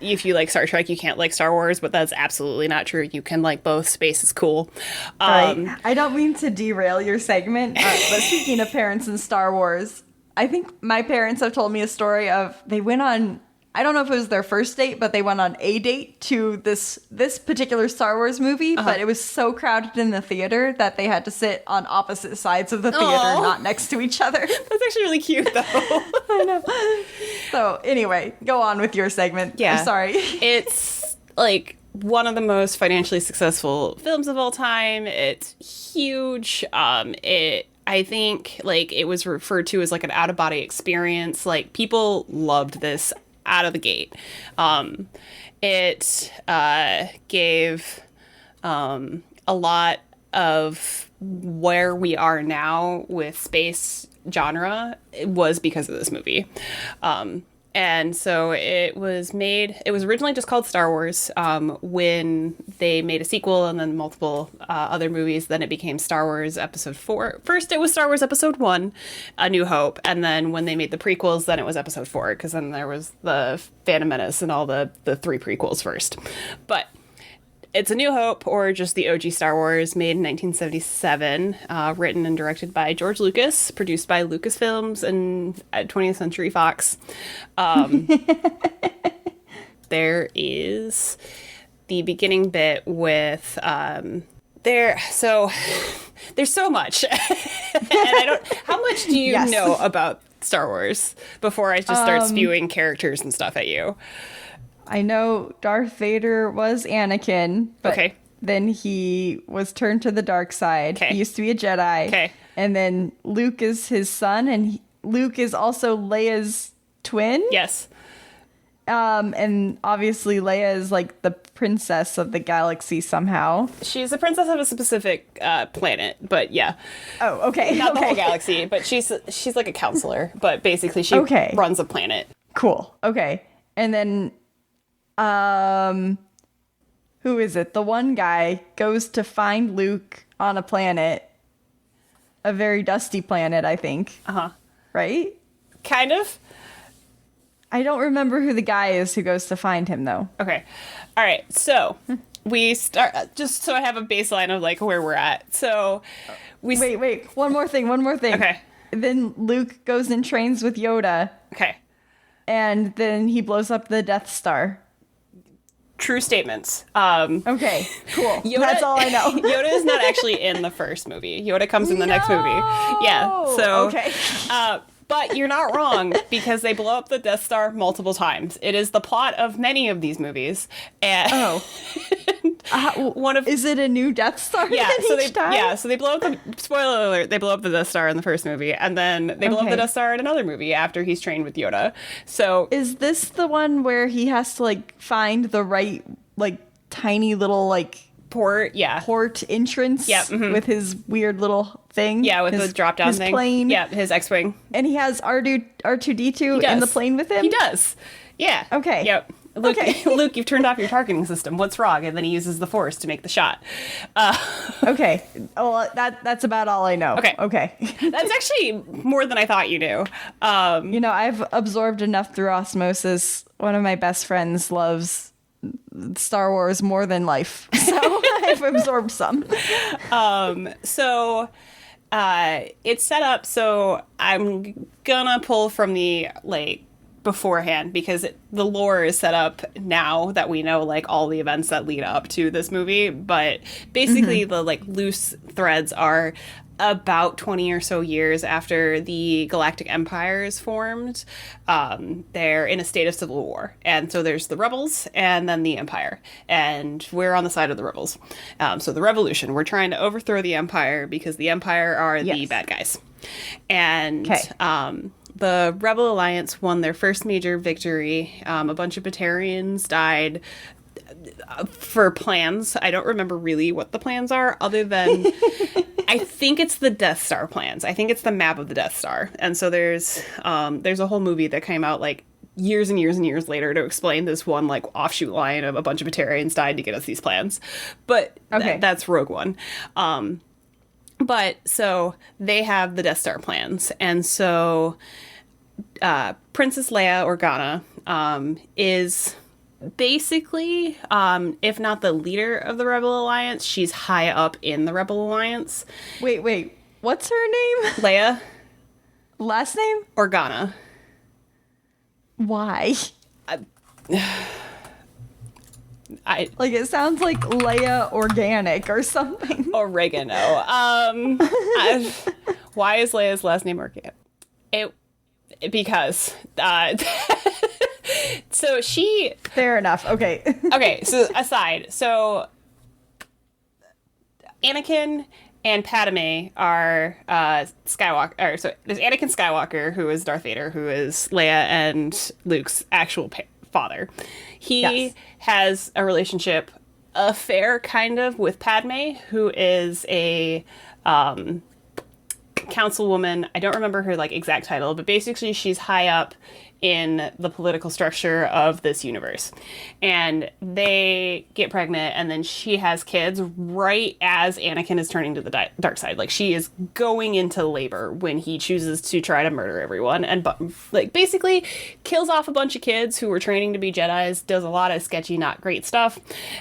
if you like Star Trek, you can't like Star Wars, but that's absolutely not true. You can like both. Space is cool. Right. I don't mean to derail your segment, but speaking of parents and Star Wars, I think my parents have told me a story of they went on, I don't know if it was their first date, but they went on a date to this particular Star Wars movie, but it was so crowded in the theater that they had to sit on opposite sides of the theater, not next to each other. That's actually really cute, though. I know. So anyway, go on with your segment. Yeah. I'm sorry. It's like one of the most financially successful films of all time. It's huge. I think like it was referred to as like an out-of-body experience. Like, people loved this out of the gate. It gave a lot of where we are now with space genre was because of this movie. And so it was originally just called Star Wars. When they made a sequel and then multiple other movies, then it became Star Wars Episode 4. First, it was Star Wars Episode 1, A New Hope. And then when they made the prequels, then it was Episode 4, because then there was the Phantom Menace and all the 3 prequels first. But it's A New Hope, or just the OG Star Wars, made in 1977, written and directed by George Lucas, produced by Lucasfilms and 20th Century Fox. There is the beginning bit with there's so much. And how much do you know about Star Wars before I just start spewing characters and stuff at you? I know Darth Vader was Anakin, but then he was turned to the dark side. He used to be a Jedi. And then Luke is his son, and Luke is also Leia's twin. Yes. And obviously Leia is like the princess of the galaxy somehow. She's a princess of a specific planet, but yeah. Oh, okay. Not the whole galaxy, but she's like a counselor, but basically she runs a planet. Cool. Okay. And then who is it? The one guy goes to find Luke on a planet, a very dusty planet, I think. Right? Kind of. I don't remember who the guy is who goes to find him, though. Okay. All right. So we start, just so I have a baseline of like where we're at. So wait. One more thing. Okay. Then Luke goes and trains with Yoda. Okay. And then he blows up the Death Star. true statements. Okay, cool. That's all I know. Yoda is not actually in the first movie. Yoda comes in the next movie. Yeah. So okay. But you're not wrong, because they blow up the Death Star multiple times. It is the plot of many of these movies. And is it a new Death Star? Yeah, each time? so they blow up the, spoiler alert, they blow up the Death Star in the first movie, and then they blow up the Death Star in another movie after he's trained with Yoda. So is this the one where he has to like find the right like tiny little like port entrance with his weird little thing? Yeah, with his, the drop down thing. Plane. Yeah, his X-Wing. And he has R2D2 in the plane with him? He does. Yeah. Okay. Yep. Luke, Luke, you've turned off your targeting system. What's wrong? And then he uses the Force to make the shot. Okay. Well, that's about all I know. Okay. That's actually more than I thought you knew. I've absorbed enough through osmosis. One of my best friends loves Star Wars more than life. So I've absorbed some. So it's set up, so I'm gonna pull from the beforehand, because the lore is set up now that we know all the events that lead up to this movie, but basically the loose threads are about 20 or so years after the Galactic Empire is formed. They're in a state of civil war, and so there's the rebels and then the Empire, and we're on the side of the rebels. So the revolution, we're trying to overthrow the Empire because the Empire are the bad guys, and the Rebel Alliance won their first major victory. A bunch of Batarians died for plans. I don't remember really what the plans are, other than I think it's the Death Star plans. I think it's the map of the Death Star. And so there's a whole movie that came out years and years and years later to explain this one offshoot line of a bunch of Batarians died to get us these plans. But that's Rogue One. But so they have the Death Star plans, and so Princess Leia Organa is basically, if not the leader of the Rebel Alliance, she's high up in the Rebel Alliance. Wait, what's her name? Leia. Last name? Organa. Why? It sounds like Leia Organic or something. Oregano. Why is Leia's last name Organic? Because so she... Fair enough. Okay. Okay, so aside. So Anakin and Padme are Skywalker. So there's Anakin Skywalker, who is Darth Vader, who is Leia and Luke's actual father. He has a relationship, affair kind of, with Padme, who is a councilwoman. I don't remember her exact title, but basically she's high up in the political structure of this universe. And they get pregnant, and then she has kids right as Anakin is turning to the dark side. She is going into labor when he chooses to try to murder everyone, and basically kills off a bunch of kids who were training to be Jedis, does a lot of sketchy, not great stuff,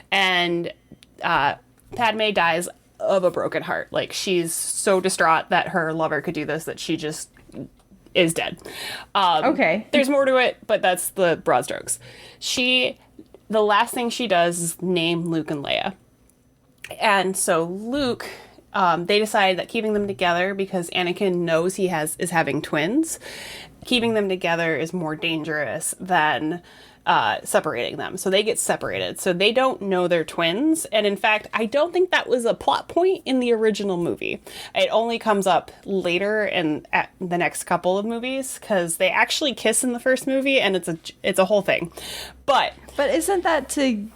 and Padme dies of a broken heart. She's so distraught that her lover could do this that she just is dead. There's more to it, but that's the broad strokes. The last thing she does is name Luke and Leia. And so Luke, they decide that keeping them together, because Anakin knows he is having twins, keeping them together is more dangerous than separating them. So they get separated. So they don't know they're twins. And in fact, I don't think that was a plot point in the original movie. It only comes up later at the next couple of movies, because they actually kiss in the first movie, and it's a whole thing. But isn't that to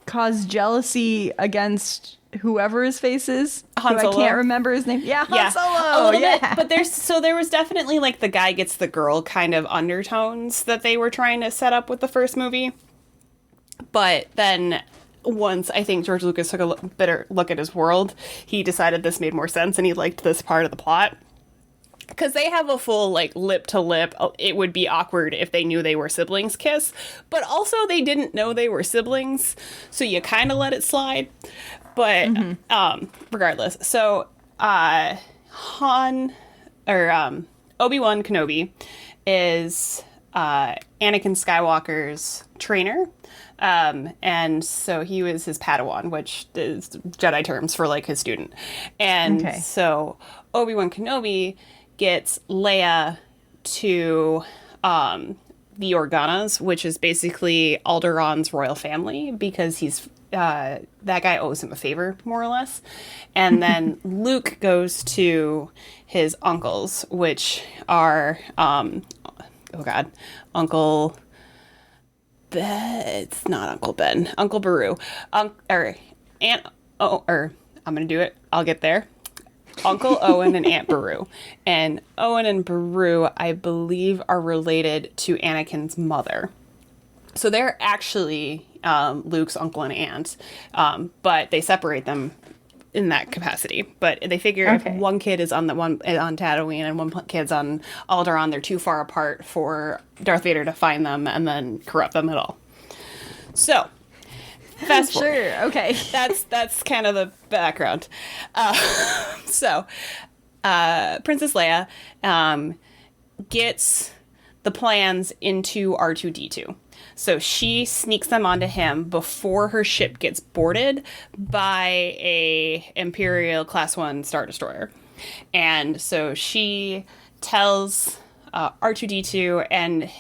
cause jealousy against whoever his face is? Han Solo. I can't remember his name. Yeah, Han Solo. A little bit. But there was definitely the guy gets the girl kind of undertones that they were trying to set up with the first movie. But then once I think George Lucas took a better look at his world, he decided this made more sense, and he liked this part of the plot. Because they have a full, lip to lip, it would be awkward if they knew they were siblings kiss. But also, they didn't know they were siblings, so you kind of let it slide. But, regardless. So, Obi-Wan Kenobi is Anakin Skywalker's trainer. And so he was his Padawan, which is Jedi terms for like his student. And so Obi-Wan Kenobi gets Leia to the Organas, which is basically Alderaan's royal family, because he's that guy owes him a favor, more or less. And then Luke goes to his uncles, which are Uncle. It's not Uncle Ben. Uncle Beru. I'm gonna do it. I'll get there. Uncle Owen and Aunt Beru. And Owen and Beru, I believe, are related to Anakin's mother. So they're actually Luke's uncle and aunt, but they separate them in that capacity. But they figure if one kid is on Tatooine and one kid's on Alderaan, they're too far apart for Darth Vader to find them and then corrupt them at all. So fast forward. Sure. Okay. That's kind of the background. So Princess Leia gets the plans into R2-D2. So she sneaks them onto him before her ship gets boarded by a Imperial Class 1 Star Destroyer. And so she tells R2-D2 and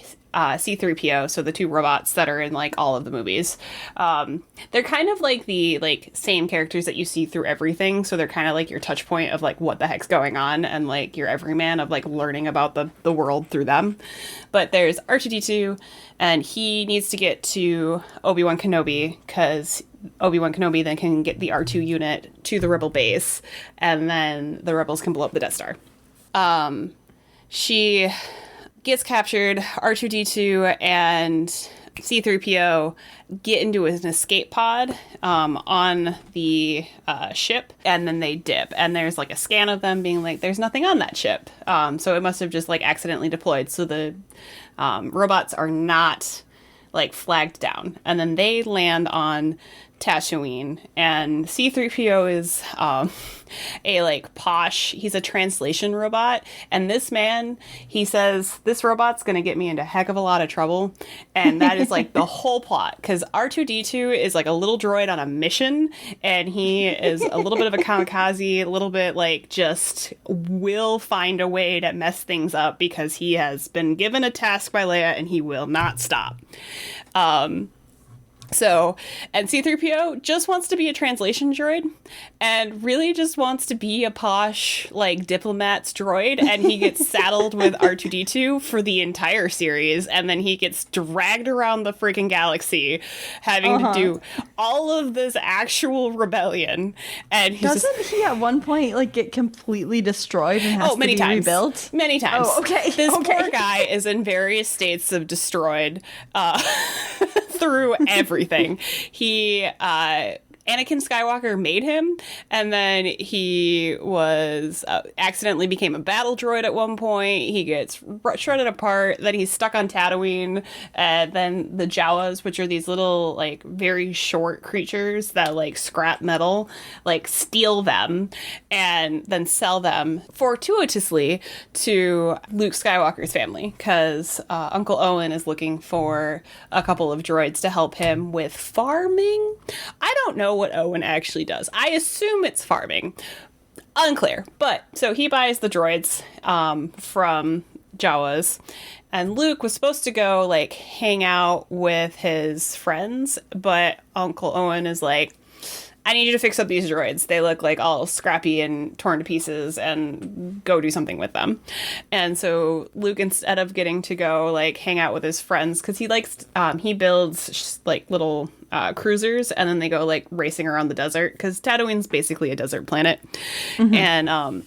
C-3PO, so the two robots that are in like all of the movies. They're kind of like the same characters that you see through everything, so they're kind of like your touch point of like what the heck's going on, and like your everyman of like learning about the world through them. But there's R2-D2, and he needs to get to Obi-Wan Kenobi, because Obi-Wan Kenobi then can get the R2 unit to the Rebel base, and then the Rebels can blow up the Death Star. She gets captured. R2-D2 and C-3PO get into an escape pod on the ship, and then they dip. And there's like a scan of them being like, there's nothing on that ship. So it must have just like accidentally deployed. So the robots are not like flagged down. And then they land on Tatooine, and C-3PO is a like posh, he's a translation robot, and this man, he says, this robot's gonna get me into a heck of a lot of trouble. And that is like the whole plot, because R2-D2 is like a little droid on a mission, and he is a little bit of a kamikaze, a little bit like just will find a way to mess things up, because he has been given a task by Leia and he will not stop. So, and C-3PO just wants to be a translation droid, and really just wants to be a posh, like, diplomat's droid, and he gets saddled with R2-D2 for the entire series, and then he gets dragged around the freaking galaxy, having to do all of this actual rebellion, and he's Doesn't he at one point, like, get completely destroyed and has to be rebuilt? Many times. Oh, okay. This poor guy is in various states of destroyed, through everything. He Anakin Skywalker made him, and then he was accidentally became a battle droid at one point. He gets shredded apart. Then he's stuck on Tatooine. Then the Jawas, which are these little like very short creatures that like scrap metal, like steal them and then sell them fortuitously to Luke Skywalker's family, because Uncle Owen is looking for a couple of droids to help him with farming. I don't know what Owen actually does. I assume it's farming. Unclear. But so he buys the droids from Jawas, and Luke was supposed to go like hang out with his friends, but Uncle Owen is like, I need you to fix up these droids. They look like all scrappy and torn to pieces, and go do something with them. And so Luke, instead of getting to go like hang out with his friends, because he likes, he builds like little cruisers, and then they go like racing around the desert, because Tatooine's basically a desert planet. And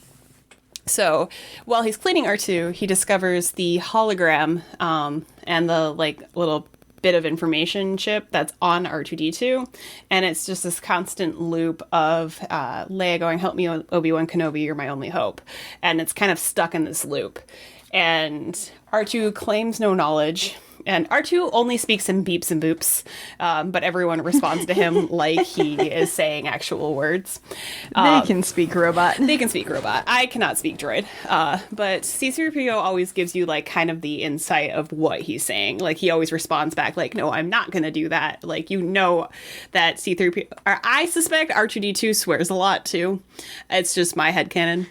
so while he's cleaning R2, he discovers the hologram and the like little bit of information chip that's on R2-D2, and it's just this constant loop of Leia going, help me, Obi-Wan Kenobi, you're my only hope, and it's kind of stuck in this loop. And R2 claims no knowledge And R2 only speaks in beeps and boops, but everyone responds to him like he is saying actual words. They can speak robot. They can speak robot. I cannot speak droid. But C-3PO always gives you like kind of the insight of what he's saying. Like he always responds back like, no, I'm not going to do that. Like, you know that C-3PO, or I suspect R2-D2 swears a lot too. It's just my headcanon.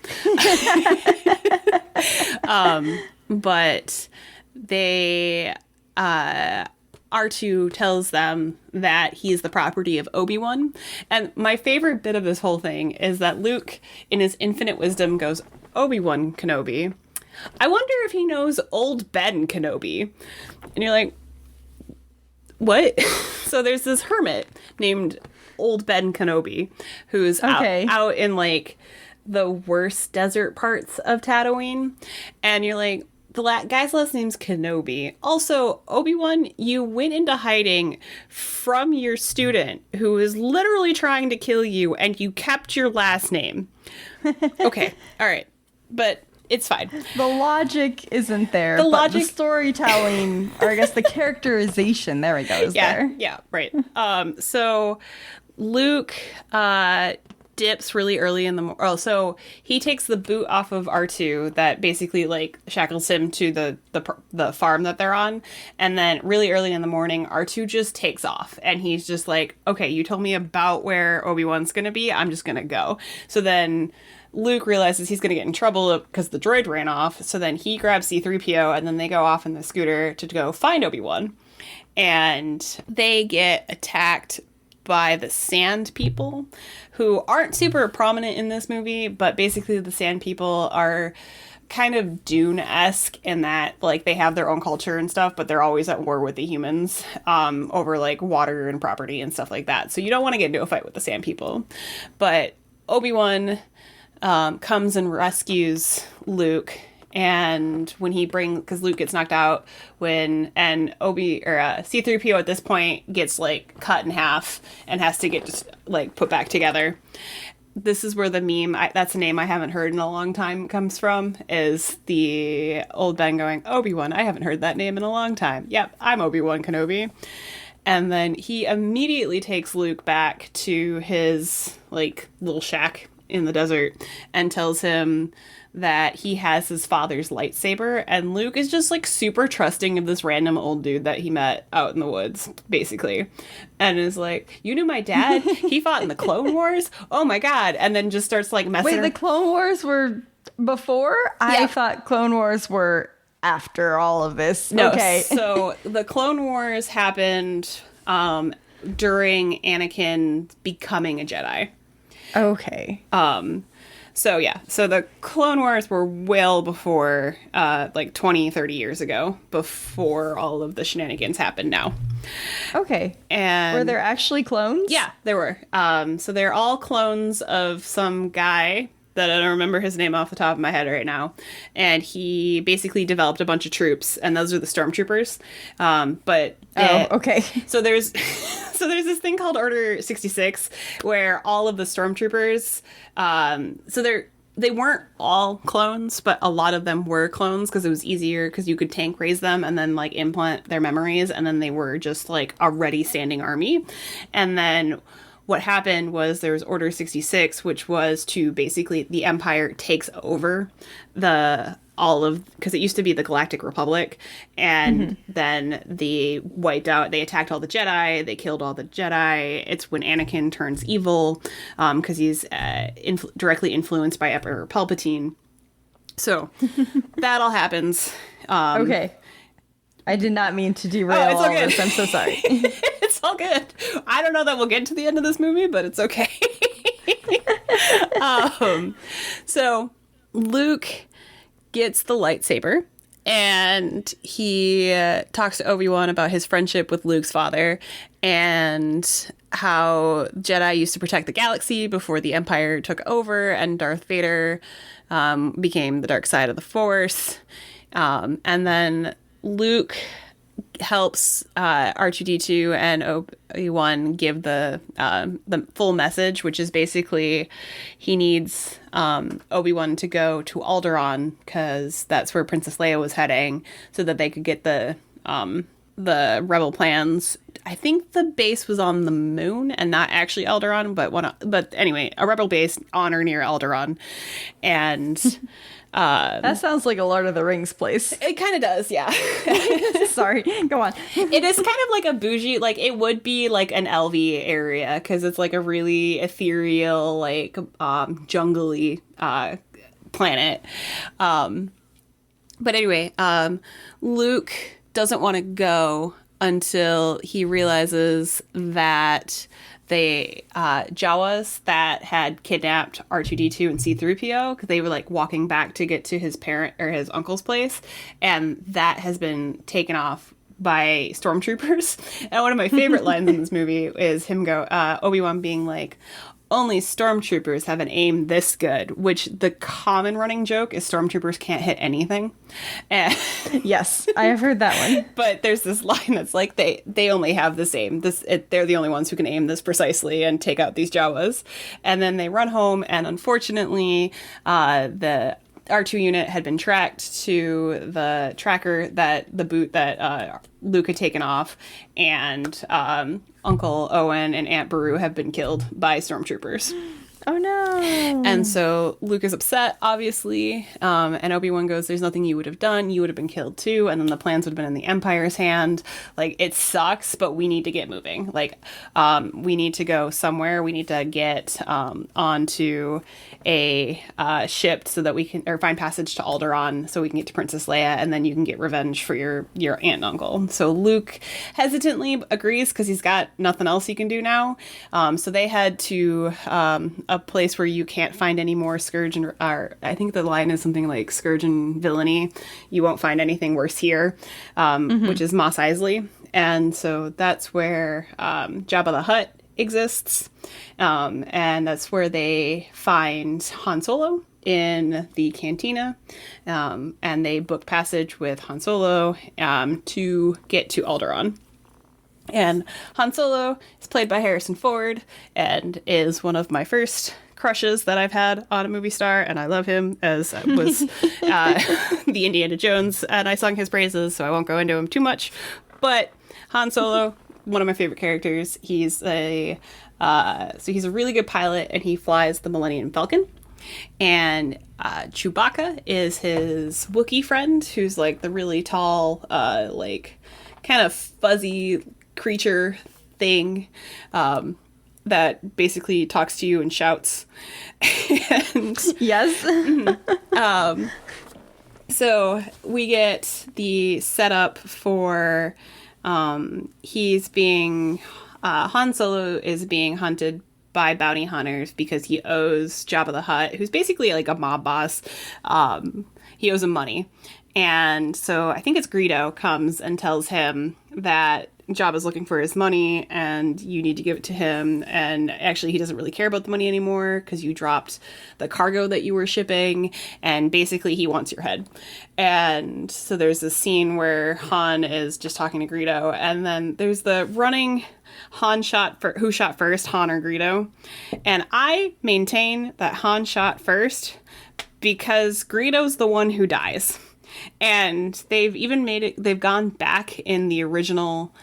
But they, R2 tells them that he's the property of Obi-Wan. And my favorite bit of this whole thing is that Luke, in his infinite wisdom, goes, Obi-Wan Kenobi. I wonder if he knows old Ben Kenobi. And you're like, what? So there's this hermit named Old Ben Kenobi who's out in like the worst desert parts of Tatooine. And you're like, the guy's last name's Kenobi. Also, Obi-Wan, you went into hiding from your student who is literally trying to kill you, and you kept your last name. Okay, all right. But it's fine. The logic isn't there. The storytelling, or I guess the characterization, there we go, is there. Yeah, right. So Luke dips really early in the so he takes the boot off of R2 that basically like shackles him to the farm that they're on, and then really early in the morning R2 just takes off, and he's just like, okay, you told me about where Obi-Wan's gonna be, I'm just gonna go. So then Luke realizes he's gonna get in trouble because the droid ran off, so then he grabs C-3PO and then they go off in the scooter to go find Obi-Wan, and they get attacked by the Sand People, who aren't super prominent in this movie, but basically the Sand People are kind of Dune-esque in that, like, they have their own culture and stuff, but they're always at war with the humans over, like, water and property and stuff like that. So you don't want to get into a fight with the Sand People. But Obi-Wan comes and rescues Luke, and when he because Luke gets knocked out C-3PO at this point gets like cut in half and has to get just like put back together. This is where the meme, that's a name I haven't heard in a long time, comes from, is the old Ben going, Obi-Wan, I haven't heard that name in a long time. Yep, I'm Obi-Wan Kenobi. And then he immediately takes Luke back to his like little shack in the desert and tells him that he has his father's lightsaber, and Luke is just like super trusting of this random old dude that he met out in the woods, basically, and is like, you knew my dad? He fought in the Clone Wars? Oh my god. And then just starts like messing. Wait, the Clone Wars were before? Yeah. I thought Clone Wars were after all of this. No, okay. So the Clone Wars happened during Anakin becoming a Jedi. Okay. So yeah, so the Clone Wars were well before, like 20, 30 years ago, before all of the shenanigans happened now. Okay. And were there actually clones? Yeah, there were. So they're all clones of some guy that I don't remember his name off the top of my head right now. And he basically developed a bunch of troops, and those are the stormtroopers. Okay. So there's this thing called Order 66 where all of the stormtroopers, they weren't all clones, but a lot of them were clones because it was easier because you could tank raise them and then like implant their memories, and then they were just like a ready standing army. And then what happened was there was Order 66, which was to basically the Empire takes over because it used to be the Galactic Republic, and then they attacked all the Jedi, they killed all the Jedi. It's when Anakin turns evil, because he's directly influenced by Emperor Palpatine. So that all happens. Okay. I did not mean to derail all this. I'm so sorry. It's all good. I don't know that we'll get to the end of this movie, but it's okay. So Luke gets the lightsaber, and he talks to Obi-Wan about his friendship with Luke's father and how Jedi used to protect the galaxy before the Empire took over and Darth Vader became the dark side of the Force. And then Luke helps R2-D2 and Obi-Wan give the full message, which is basically he needs Obi-Wan to go to Alderaan because that's where Princess Leia was heading, so that they could get the the rebel plans. I think the base was on the moon and not actually Alderaan, but anyway, a rebel base on or near Alderaan. And that sounds like a Lord of the Rings place. it kind of does, yeah. Sorry, go on. It is kind of like a bougie, like it would be like an LV area because it's like a really ethereal, like jungly planet. But anyway, Luke doesn't want to go until he realizes that they Jawas that had kidnapped R2D2 and C3PO because they were like walking back to get to his parent or his uncle's place, and that has been taken off by stormtroopers. And one of my favorite lines in this movie is him Obi-Wan being like, only stormtroopers have an aim this good, which the common running joke is stormtroopers can't hit anything. And yes, I have heard that one. But there's this line that's like they only have this aim. They're the only ones who can aim this precisely and take out these Jawas. And then they run home, and unfortunately, the R2 unit had been tracked to the tracker the boot that Luke had taken off, and Uncle Owen and Aunt Beru have been killed by stormtroopers. Oh no. And so Luke is upset, obviously, and Obi-Wan goes, there's nothing you would have done, you would have been killed too, and then the plans would have been in the Empire's hand. Like, it sucks, but we need to get moving. Like, we need to go somewhere, we need to get onto a ship so that we can, or find passage to Alderaan so we can get to Princess Leia, and then you can get revenge for your aunt and uncle. So Luke hesitantly agrees because he's got nothing else he can do now. So they head to a place where you can't find any more scourge and I think the line is something like scourge and villainy. You won't find anything worse here, which is Mos Eisley. And so that's where Jabba the Hutt exists. And that's where they find Han Solo in the cantina. And they book passage with Han Solo to get to Alderaan. And Han Solo is played by Harrison Ford and is one of my first crushes that I've had on a movie star, and I love him, as was the Indiana Jones, and I sung his praises, so I won't go into him too much. But Han Solo, one of my favorite characters. He's he's a really good pilot, and he flies the Millennium Falcon. And Chewbacca is his Wookiee friend, who's like the really tall, like kind of fuzzy creature thing that basically talks to you and shouts. And yes. So we get the setup for he's being Han Solo is being hunted by bounty hunters because he owes Jabba the Hutt, who's basically like a mob boss. He owes him money. And so I think it's Greedo comes and tells him that Jabba's looking for his money and you need to give it to him. And actually, he doesn't really care about the money anymore because you dropped the cargo that you were shipping. And basically, he wants your head. And so there's this scene where Han is just talking to Greedo. And then there's the running Han shot for who shot first, Han or Greedo. And I maintain that Han shot first because Greedo's the one who dies. And they've even they've gone back in the original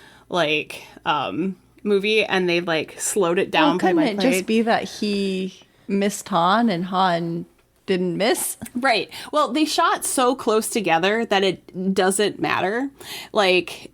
movie and they've like slowed it down. Couldn't it just be that he missed Han and Han didn't miss? Right. Well, they shot so close together that it doesn't matter. Like,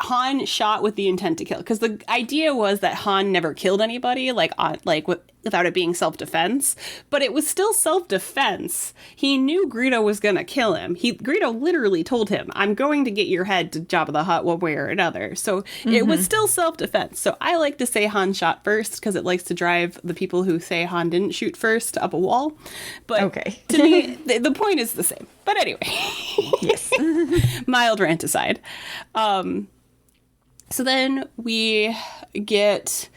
Han shot with the intent to kill, because the idea was that Han never killed anybody, without it being self-defense, but it was still self-defense. He knew Greedo was gonna kill him. Greedo literally told him, "I'm going to get your head to Jabba the Hutt one way or another." So it was still self-defense. So I like to say Han shot first because it likes to drive the people who say Han didn't shoot first up a wall. But okay. To me, the point is the same. But anyway, yes. Mild rant aside. So then we get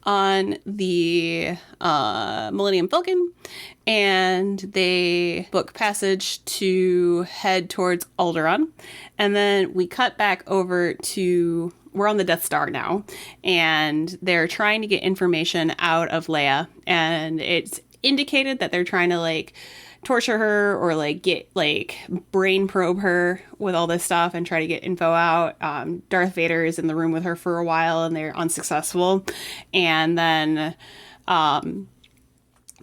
on the Millennium Falcon, and they book passage to head towards Alderaan. And then we cut back over to, we're on the Death Star now, and they're trying to get information out of Leia. And it's indicated that they're trying to torture her or like get like brain probe her with all this stuff and try to get info out. Darth Vader is in the room with her for a while and they're unsuccessful. And then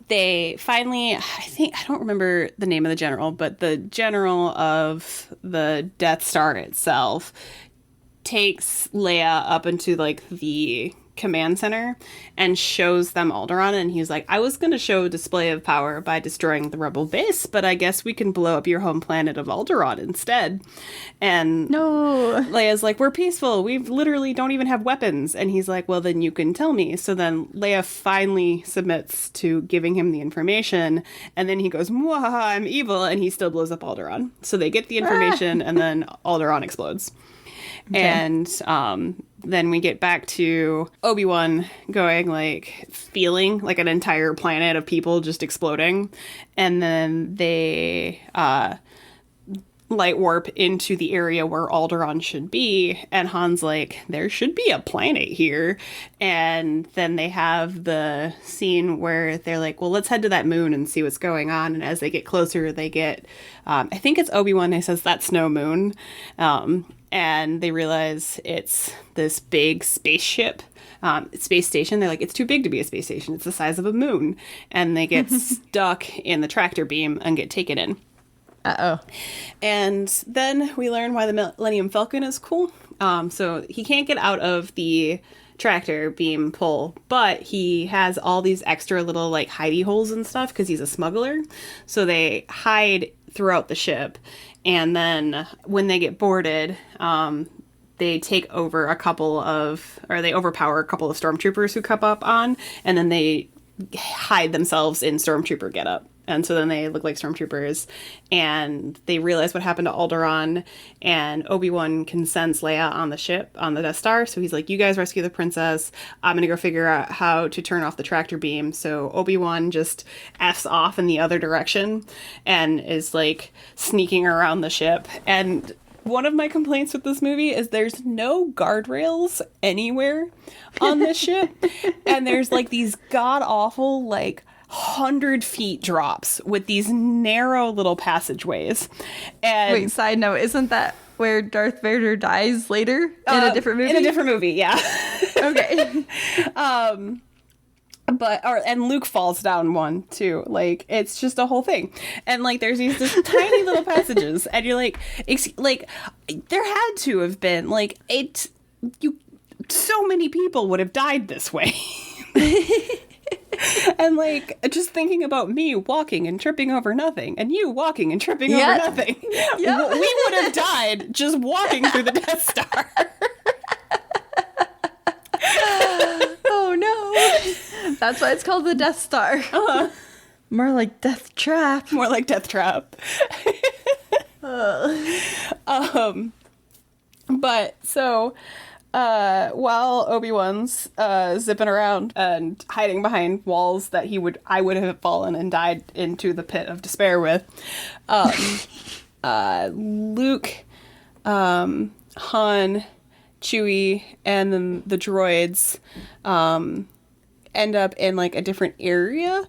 they finally, I don't remember the name of the general, but the general of the Death Star itself takes Leia up into like the command center and shows them Alderaan, and he's like, I was going to show a display of power by destroying the rebel base, but I guess we can blow up your home planet of Alderaan instead. And No. Leia's like, we're peaceful, we literally don't even have weapons. And he's like, well, then you can tell me. So then Leia finally submits to giving him the information, and then he goes, Mwahaha, I'm evil, and he still blows up Alderaan. So they get the information and then Alderaan explodes. Okay. And then we get back to Obi-Wan going, like, feeling like an entire planet of people just exploding. And then they light warp into the area where Alderaan should be. And Han's like, there should be a planet here. And then they have the scene where they're like, well, let's head to that moon and see what's going on. And as they get closer, they get, I think it's Obi-Wan who says, that's no moon. And they realize it's this big spaceship, space station. They're like, it's too big to be a space station. It's the size of a moon. And they get stuck in the tractor beam and get taken in. Uh-oh. And then we learn why the Millennium Falcon is cool. So he can't get out of the tractor beam pull, but he has all these extra little like hidey holes and stuff because he's a smuggler. So they hide throughout the ship. And then when they get boarded, they take over they overpower a couple of stormtroopers who come up on, and then they hide themselves in stormtrooper getup. And so then they look like stormtroopers, and they realize what happened to Alderaan, and Obi-Wan can sense Leia on the ship, on the Death Star. So he's like, you guys rescue the princess. I'm going to go figure out how to turn off the tractor beam. So Obi-Wan just F's off in the other direction and is like sneaking around the ship. And one of my complaints with this movie is there's no guardrails anywhere on this ship. And there's like these god-awful, like, 100 feet drops with these narrow little passageways. And wait, side note, isn't that where Darth Vader dies later in a different movie? In a different movie, yeah. Okay. And Luke falls down one too. Like, it's just a whole thing. And like there's these just tiny little passages, and you're like, there had to have been like so many people would have died this way. And like just thinking about me walking and tripping over nothing, and you walking and tripping over nothing, we would have died just walking through the Death Star. Oh no, that's why it's called the Death Star. More like Death Trap. More like Death Trap. But so while Obi-Wan's zipping around and hiding behind walls that I would have fallen and died into the pit of despair with, Luke, Han, Chewie, and then the droids end up in like a different area,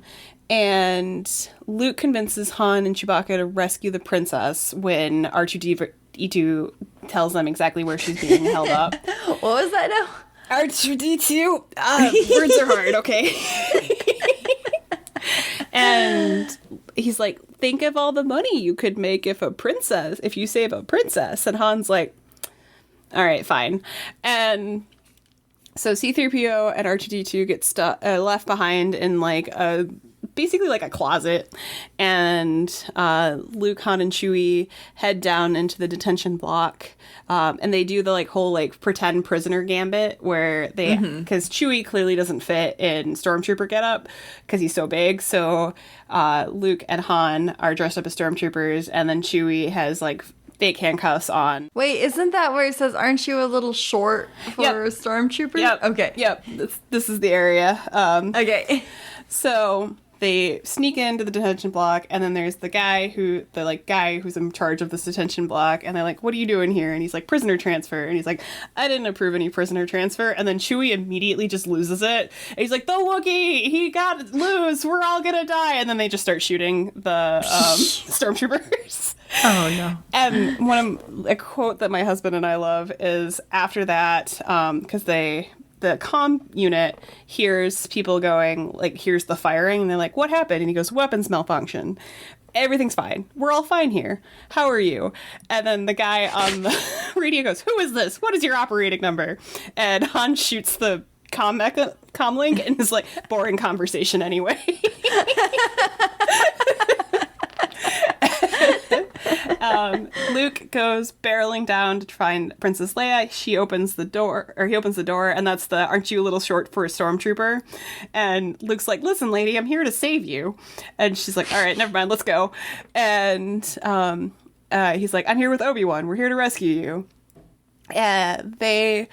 and Luke convinces Han and Chewbacca to rescue the princess when R2-D2 tells them exactly where she's being held up. What was that now? R2-D2. Words are hard, okay? And he's like, think of all the money you could make if you save a princess. And Han's like, all right, fine. And so C-3PO and R2-D2 get left behind in like basically like a closet, and Luke, Han, and Chewie head down into the detention block, and they do the like whole like pretend prisoner gambit where they, because Chewie clearly doesn't fit in stormtrooper getup because he's so big, so Luke and Han are dressed up as stormtroopers, and then Chewie has like fake handcuffs on. Wait, isn't that where it says, aren't you a little short for a stormtrooper? Yep. Okay. Yep. This is the area. Okay. So they sneak into the detention block, and then there's the guy who's in charge of this detention block, and they're like, what are you doing here? And he's like, prisoner transfer. And he's like, I didn't approve any prisoner transfer. And then Chewie immediately just loses it. And he's like, the Wookiee, he got loose, we're all gonna die. And then they just start shooting the stormtroopers. Oh no. And a quote that my husband and I love is after that, because the comm unit hears people going, like, here's the firing, and they're like, what happened? And he goes, weapons malfunction. Everything's fine. We're all fine here. How are you? And then the guy on the radio goes, who is this? What is your operating number? And Han shoots the comm link and is like, boring conversation anyway. Luke goes barreling down to find Princess Leia. He opens the door, and that's the, aren't you a little short for a stormtrooper? And Luke's like, listen, lady, I'm here to save you. And she's like, all right, never mind, let's go. And he's like, I'm here with Obi-Wan. We're here to rescue you. They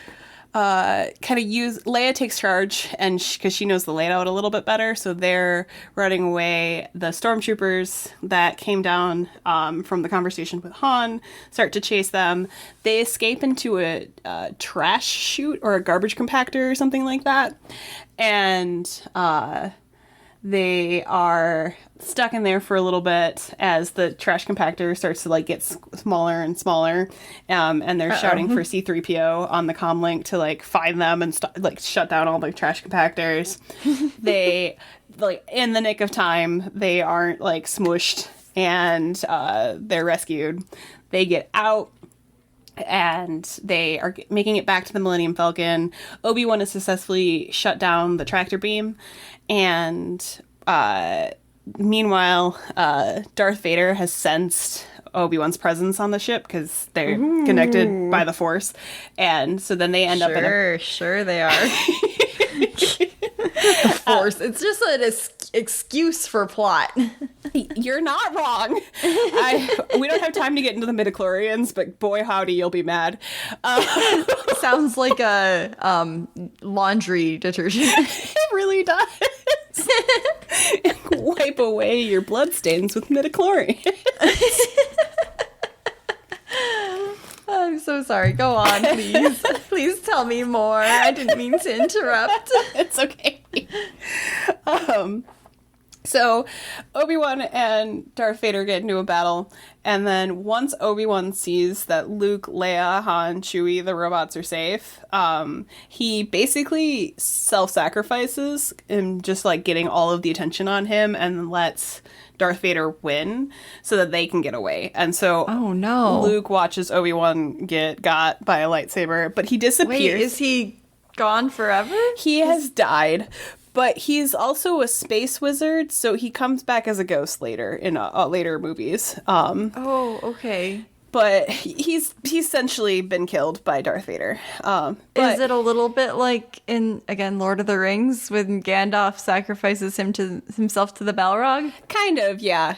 kind of Leia takes charge, and because she knows the layout a little bit better, so they're running away. The stormtroopers that came down from the conversation with Han start to chase them. They escape into a trash chute or a garbage compactor or something like that, and they are stuck in there for a little bit as the trash compactor starts to like get smaller and smaller, and they're shouting for C-3PO on the comm link to like find them and shut down all the trash compactors. They, like, in the nick of time, they aren't like smushed, and they're rescued. They get out, and they are making it back to the Millennium Falcon. Obi-Wan has successfully shut down the tractor beam, and meanwhile, Darth Vader has sensed Obi-Wan's presence on the ship because they're connected by the Force, and so then they end up in a... Sure they are. The Force. It's just an excuse for plot. You're not wrong. We don't have time to get into the midichlorians, but boy howdy, you'll be mad. Sounds like a laundry detergent. It really does. Wipe away your bloodstains with midichlorians. I'm so sorry. Go on, please. Please tell me more. I didn't mean to interrupt. It's okay. So Obi-Wan and Darth Vader get into a battle, and then once Obi-Wan sees that Luke, Leia, Han, Chewie, the robots are safe, he basically self-sacrifices and just like getting all of the attention on him and lets Darth Vader win so that they can get away. And so oh no, Luke watches Obi-Wan get got by a lightsaber, but he disappears. Wait, is he gone forever? He has died. But he's also a space wizard, so he comes back as a ghost later in later movies. Oh, okay. But he's essentially been killed by Darth Vader. Is it a little bit like in, again, Lord of the Rings, when Gandalf sacrifices himself to the Balrog? Kind of, yeah.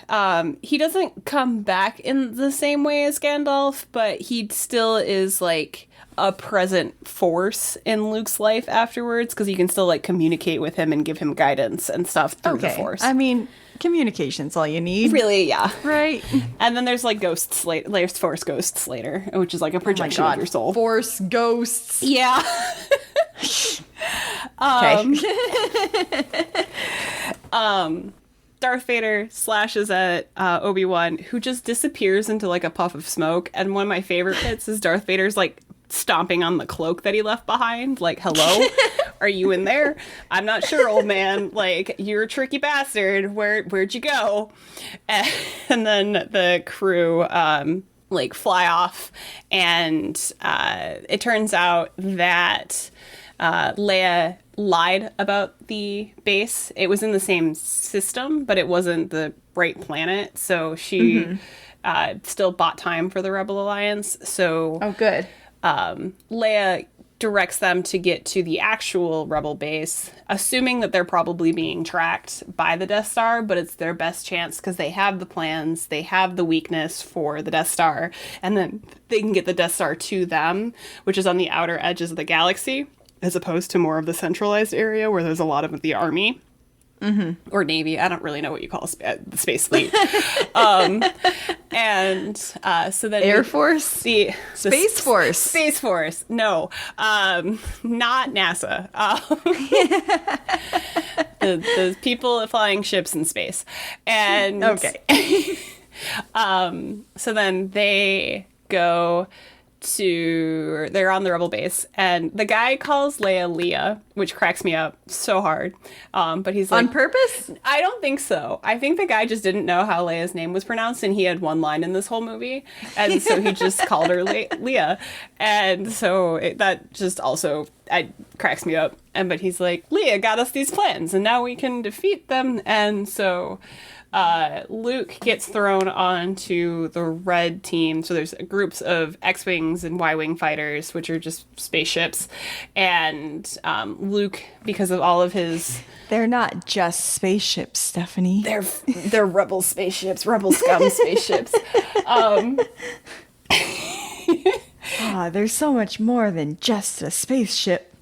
He doesn't come back in the same way as Gandalf, but he still is like a present force in Luke's life afterwards, because you can still like communicate with him and give him guidance and stuff through the Force. I mean, communication's all you need. Really, yeah. Right. And then there's like ghosts later. There's Force ghosts later, which is like a projection of your soul. Force ghosts. Yeah. Darth Vader slashes at Obi-Wan, who just disappears into like a puff of smoke. And one of my favorite bits is Darth Vader's like stomping on the cloak that he left behind. Like, hello? Are you in there? I'm not sure, old man. Like, you're a tricky bastard. Where'd you go? And then the crew like fly off, and it turns out that Leia lied about the base. It was in the same system, but it wasn't the right planet. So she still bought time for the Rebel Alliance. So oh, good. Leia directs them to get to the actual Rebel base, assuming that they're probably being tracked by the Death Star, but it's their best chance because they have the plans, they have the weakness for the Death Star, and then they can get the Death Star to them, which is on the outer edges of the galaxy, as opposed to more of the centralized area where there's a lot of the army. or Navy. I don't really know what you call the space fleet. And so then Air Force? Space Force. Space Force. No, not NASA. The people flying ships in space. And Okay. so then they're on the rebel base, and the guy calls Leia, which cracks me up so hard. But he's like, On purpose? I don't think so. I think the guy just didn't know how Leia's name was pronounced, and he had one line in this whole movie, and so he just called her Leia, and so that just also cracks me up. But he's like, Leia got us these plans, and now we can defeat them, and so Luke gets thrown onto the red team. So there's groups of X-Wings and Y-Wing fighters, which are just spaceships. And Luke, because of all of his... They're not just spaceships, Stephanie. They're rebel spaceships, rebel scum spaceships. There's so much more than just a spaceship.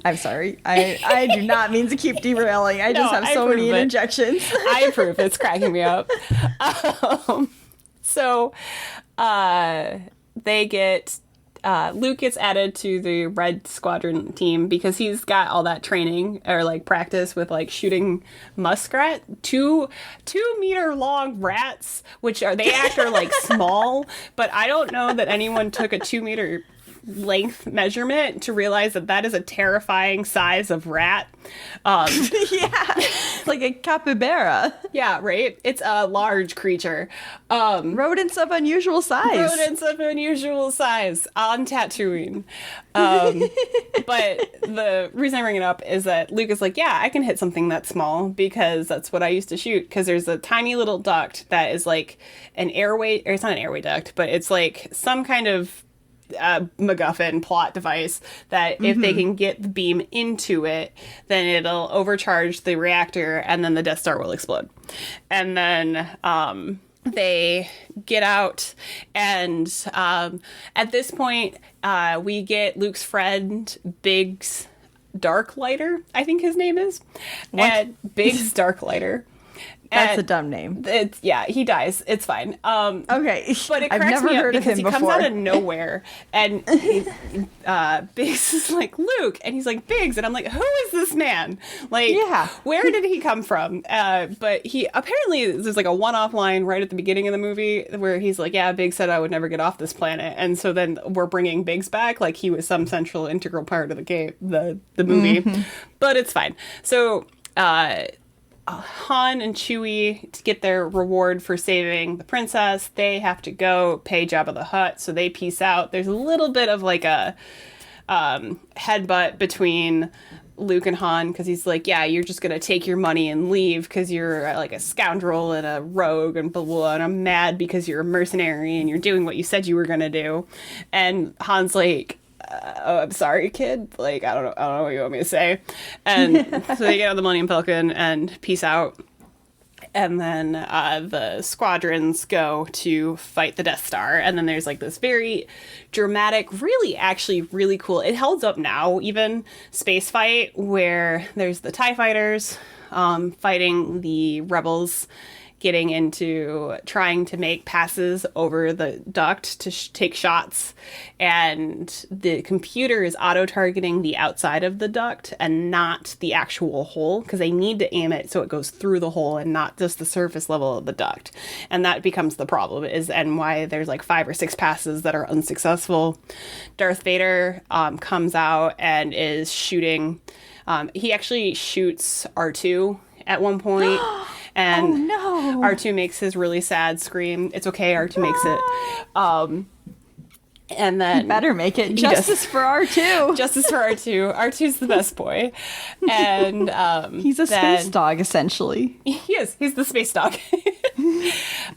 I'm sorry. I do not mean to keep derailing. I just have so many interjections. I approve. It's cracking me up. So they get... Luke gets added to the Red Squadron team because he's got all that training or like practice with like shooting muskrat, 2-meter long rats, which are like small, but I don't know that anyone took a 2-meter length measurement to realize that is a terrifying size of rat. Yeah, like a capybara. Yeah, right. It's a large creature. Rodents of unusual size. Rodents of unusual size on Tatooine. But the reason I bring it up is that Luke is like, yeah, I can hit something that small because that's what I used to shoot. Because there's a tiny little duct that is like an airway, or it's not an airway duct, but it's like some kind of MacGuffin plot device that if they can get the beam into it, then it'll overcharge the reactor and then the Death Star will explode. And then they get out, and at this point we get Luke's friend Biggs Darklighter, I think his name is. What? And Biggs Darklighter. That's a dumb name. He dies. It's fine. Okay. But it I've cracks never me up heard of because him he comes before. out of nowhere, and Biggs is like, Luke, and he's like, Biggs, and I'm like, who is this man? Like, Yeah. where did he come from? But he apparently, there's like a one-off line right at the beginning of the movie where he's like, yeah, Biggs said I would never get off this planet, and so then we're bringing Biggs back like he was some central integral part of the game, the movie. But it's fine. So Han and Chewie, to get their reward for saving the princess, they have to go pay Jabba the Hutt, so they peace out. There's a little bit of like a headbutt between Luke and Han, because he's like, yeah, you're just gonna take your money and leave because you're like a scoundrel and a rogue and blah, blah, and I'm mad because you're a mercenary and you're doing what you said you were gonna do. And Han's like, oh, I'm sorry, kid. Like, I don't know what you want me to say. And so they get on the Millennium Falcon and peace out. And then the squadrons go to fight the Death Star. And then there's like this very dramatic, really cool, it holds up now, even space fight where there's the TIE fighters fighting the rebels, getting into trying to make passes over the duct to take shots, and the computer is auto-targeting the outside of the duct and not the actual hole, because they need to aim it so it goes through the hole and not just the surface level of the duct. And that becomes the problem, and why there's like 5 or 6 passes that are unsuccessful. Darth Vader comes out and is shooting. He actually shoots R2 at one point. And oh, no. R2 makes his really sad scream. It's okay, R2 makes it. And then... You better make it. Justice for R2. Justice for R2. R2's the best boy. And he's a space dog, essentially. He is. He's the space dog.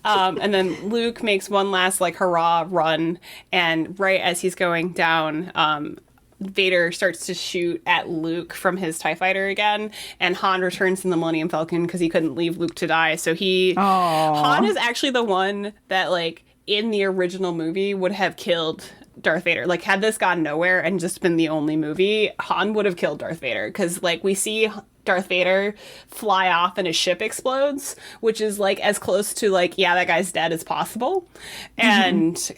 And then Luke makes one last, like, hurrah run. And right as he's going down... Vader starts to shoot at Luke from his TIE fighter again, and Han returns in the Millennium Falcon because he couldn't leave Luke to die. So Han is actually the one that, like, in the original movie would have killed Darth Vader. Like, had this gone nowhere and just been the only movie, Han would have killed Darth Vader, because, like, we see Darth Vader fly off and his ship explodes, which is like as close to like, yeah, that guy's dead as possible. And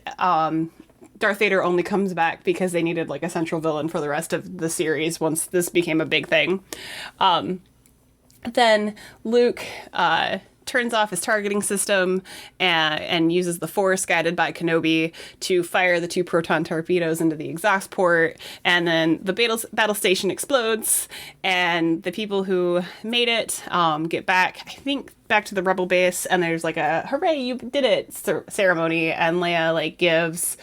Darth Vader only comes back because they needed like a central villain for the rest of the series once this became a big thing. Then Luke turns off his targeting system and uses the Force, guided by Kenobi, to fire the 2 proton torpedoes into the exhaust port. And then the battle station explodes, and the people who made it get back, I think, back to the Rebel base. And there's like a "hooray, you did it" ceremony, and Leia like gives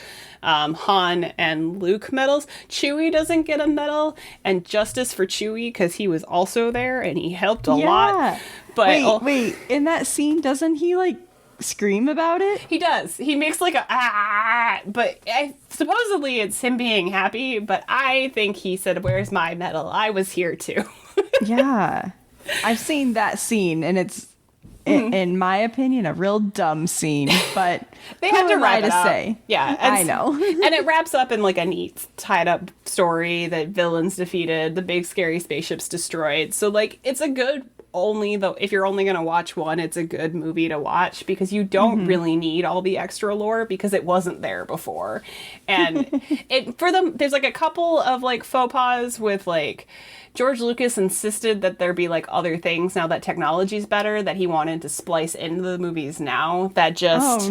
Han and Luke medals. Chewie doesn't get a medal, and justice for Chewie because he was also there and he helped a lot. But wait, in that scene, doesn't he like scream about it? He does. He makes like a but supposedly it's him being happy, but I think he said, "Where's my medal? I was here too." Yeah. I've seen that scene, and it's in my opinion, a real dumb scene, but they had to write it up. Say? Yeah, I know. And it wraps up in like a neat tied up story that villains defeated, the big scary spaceships destroyed. So like it's a good, only though if you're only gonna watch one, it's a good movie to watch because you don't really need all the extra lore because it wasn't there before. And there's like a couple of like faux pas with like George Lucas insisted that there be like other things now that technology's better that he wanted to splice into the movies now that just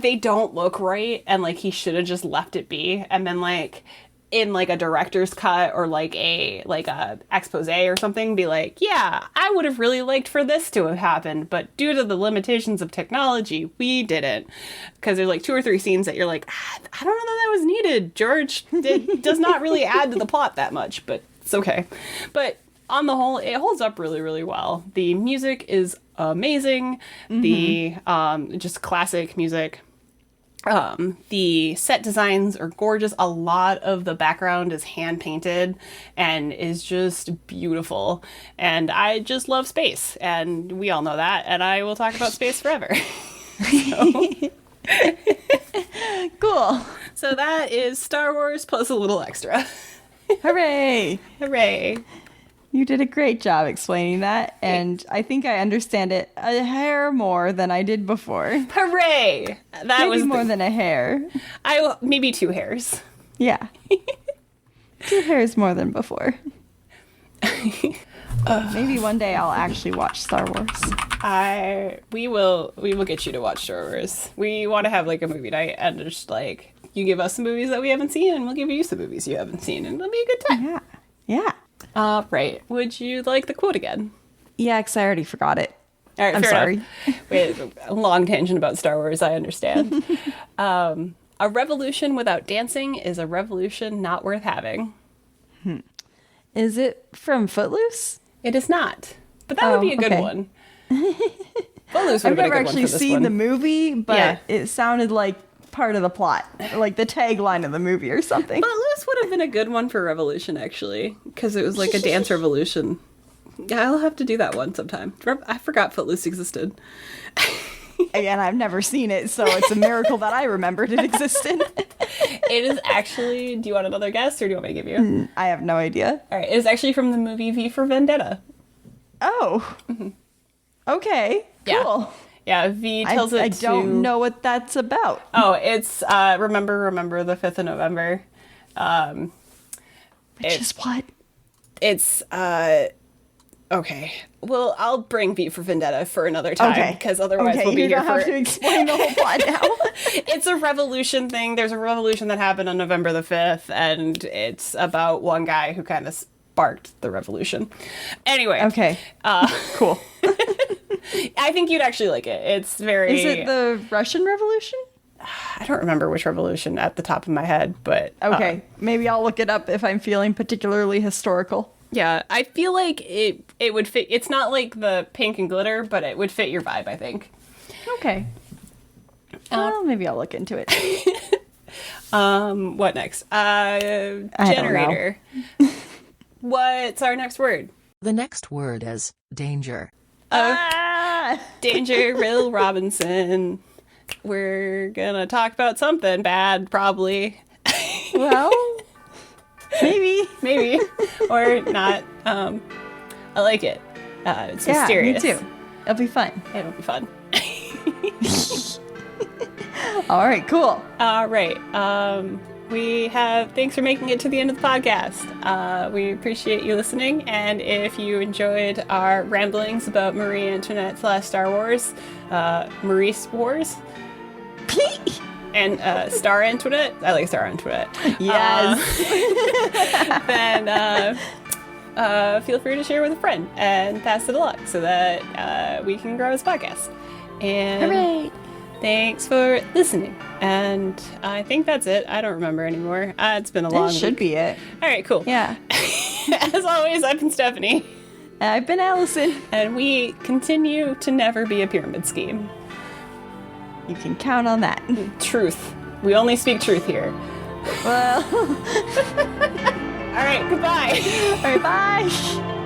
they don't look right, and like he should have just left it be. And then like in like a director's cut or like a expose or something be like, yeah, I would have really liked for this to have happened, but due to the limitations of technology, we didn't. Because there's like 2 or 3 scenes that you're like, I don't know that was needed. George does not really add to the plot that much, but it's okay. But on the whole, it holds up really, really well. The music is amazing. The just classic music. The set designs are gorgeous. A lot of the background is hand painted and is just beautiful. And I just love space, and we all know that. And I will talk about space forever. Cool. So that is Star Wars plus a little extra. Hooray! Hooray! You did a great job explaining that, and I think I understand it a hair more than I did before. Hooray! That Maybe was more than a hair. Maybe 2 hairs. Yeah. 2 hairs more than before. Maybe one day I'll actually watch Star Wars. We will get you to watch Star Wars. We want to have like a movie night and just like you give us some movies that we haven't seen, and we'll give you some movies you haven't seen, and it'll be a good time. Yeah. Right. Would you like the quote again? Yeah, because I already forgot it. All right, I'm sorry. Wait, a long tangent about Star Wars, I understand. A revolution without dancing is a revolution not worth having. Is it from Footloose? It is not. But that would be a good one. Footloose would have been a good one for this one. I've never actually seen the movie, but it sounded like part of the plot, like the tagline of the movie or something. Footloose would have been a good one for Revolution, actually, because it was like a dance revolution. Yeah, I'll have to do that one sometime. I forgot Footloose existed. Again, I've never seen it, so it's a miracle that I remembered it existed. It is actually, do you want another guess, or do you want me to give you? I have no idea. All right, it is actually from the movie V for Vendetta. Oh. Okay, cool. Yeah, V tells I don't know what that's about. Oh, it's remember the 5th of November. Which is what? It's okay. Well, I'll bring V for Vendetta for another time because otherwise we'll be here for. You don't have to explain the whole plot now. It's a revolution thing. There's a revolution that happened on November the 5th, and it's about one guy who kind of sparked the revolution. Anyway. Okay. Cool. I think you'd actually like it. It's very... Is it the Russian Revolution? I don't remember which revolution at the top of my head, but... Okay, maybe I'll look it up if I'm feeling particularly historical. Yeah, I feel like it would fit... It's not like the pink and glitter, but it would fit your vibe, I think. Okay. Well, maybe I'll look into it. What next? Generator. What's our next word? The next word is danger. Danger, Will Robinson. We're gonna talk about something bad, probably. Well, maybe. Maybe. Or not. I like it. It's mysterious. Me too. It'll be fun. It'll be fun. All right, cool. All right. Thanks for making it to the end of the podcast. We appreciate you listening. And if you enjoyed our ramblings about Marie Antoinette / Star Wars, Maurice Wars, and Star Antoinette, I like Star Antoinette. Yes. Then feel free to share with a friend and pass it along so that we can grow this podcast. And Hooray! thanks for listening. And I think that's it. I don't remember anymore. It's been a long That should week. be it. All right, cool. Yeah. As always, I've been Stephanie. I've been Allison. And we continue to never be a pyramid scheme. You can count on that. Truth. We only speak truth here. Well, All right, goodbye. all right, bye.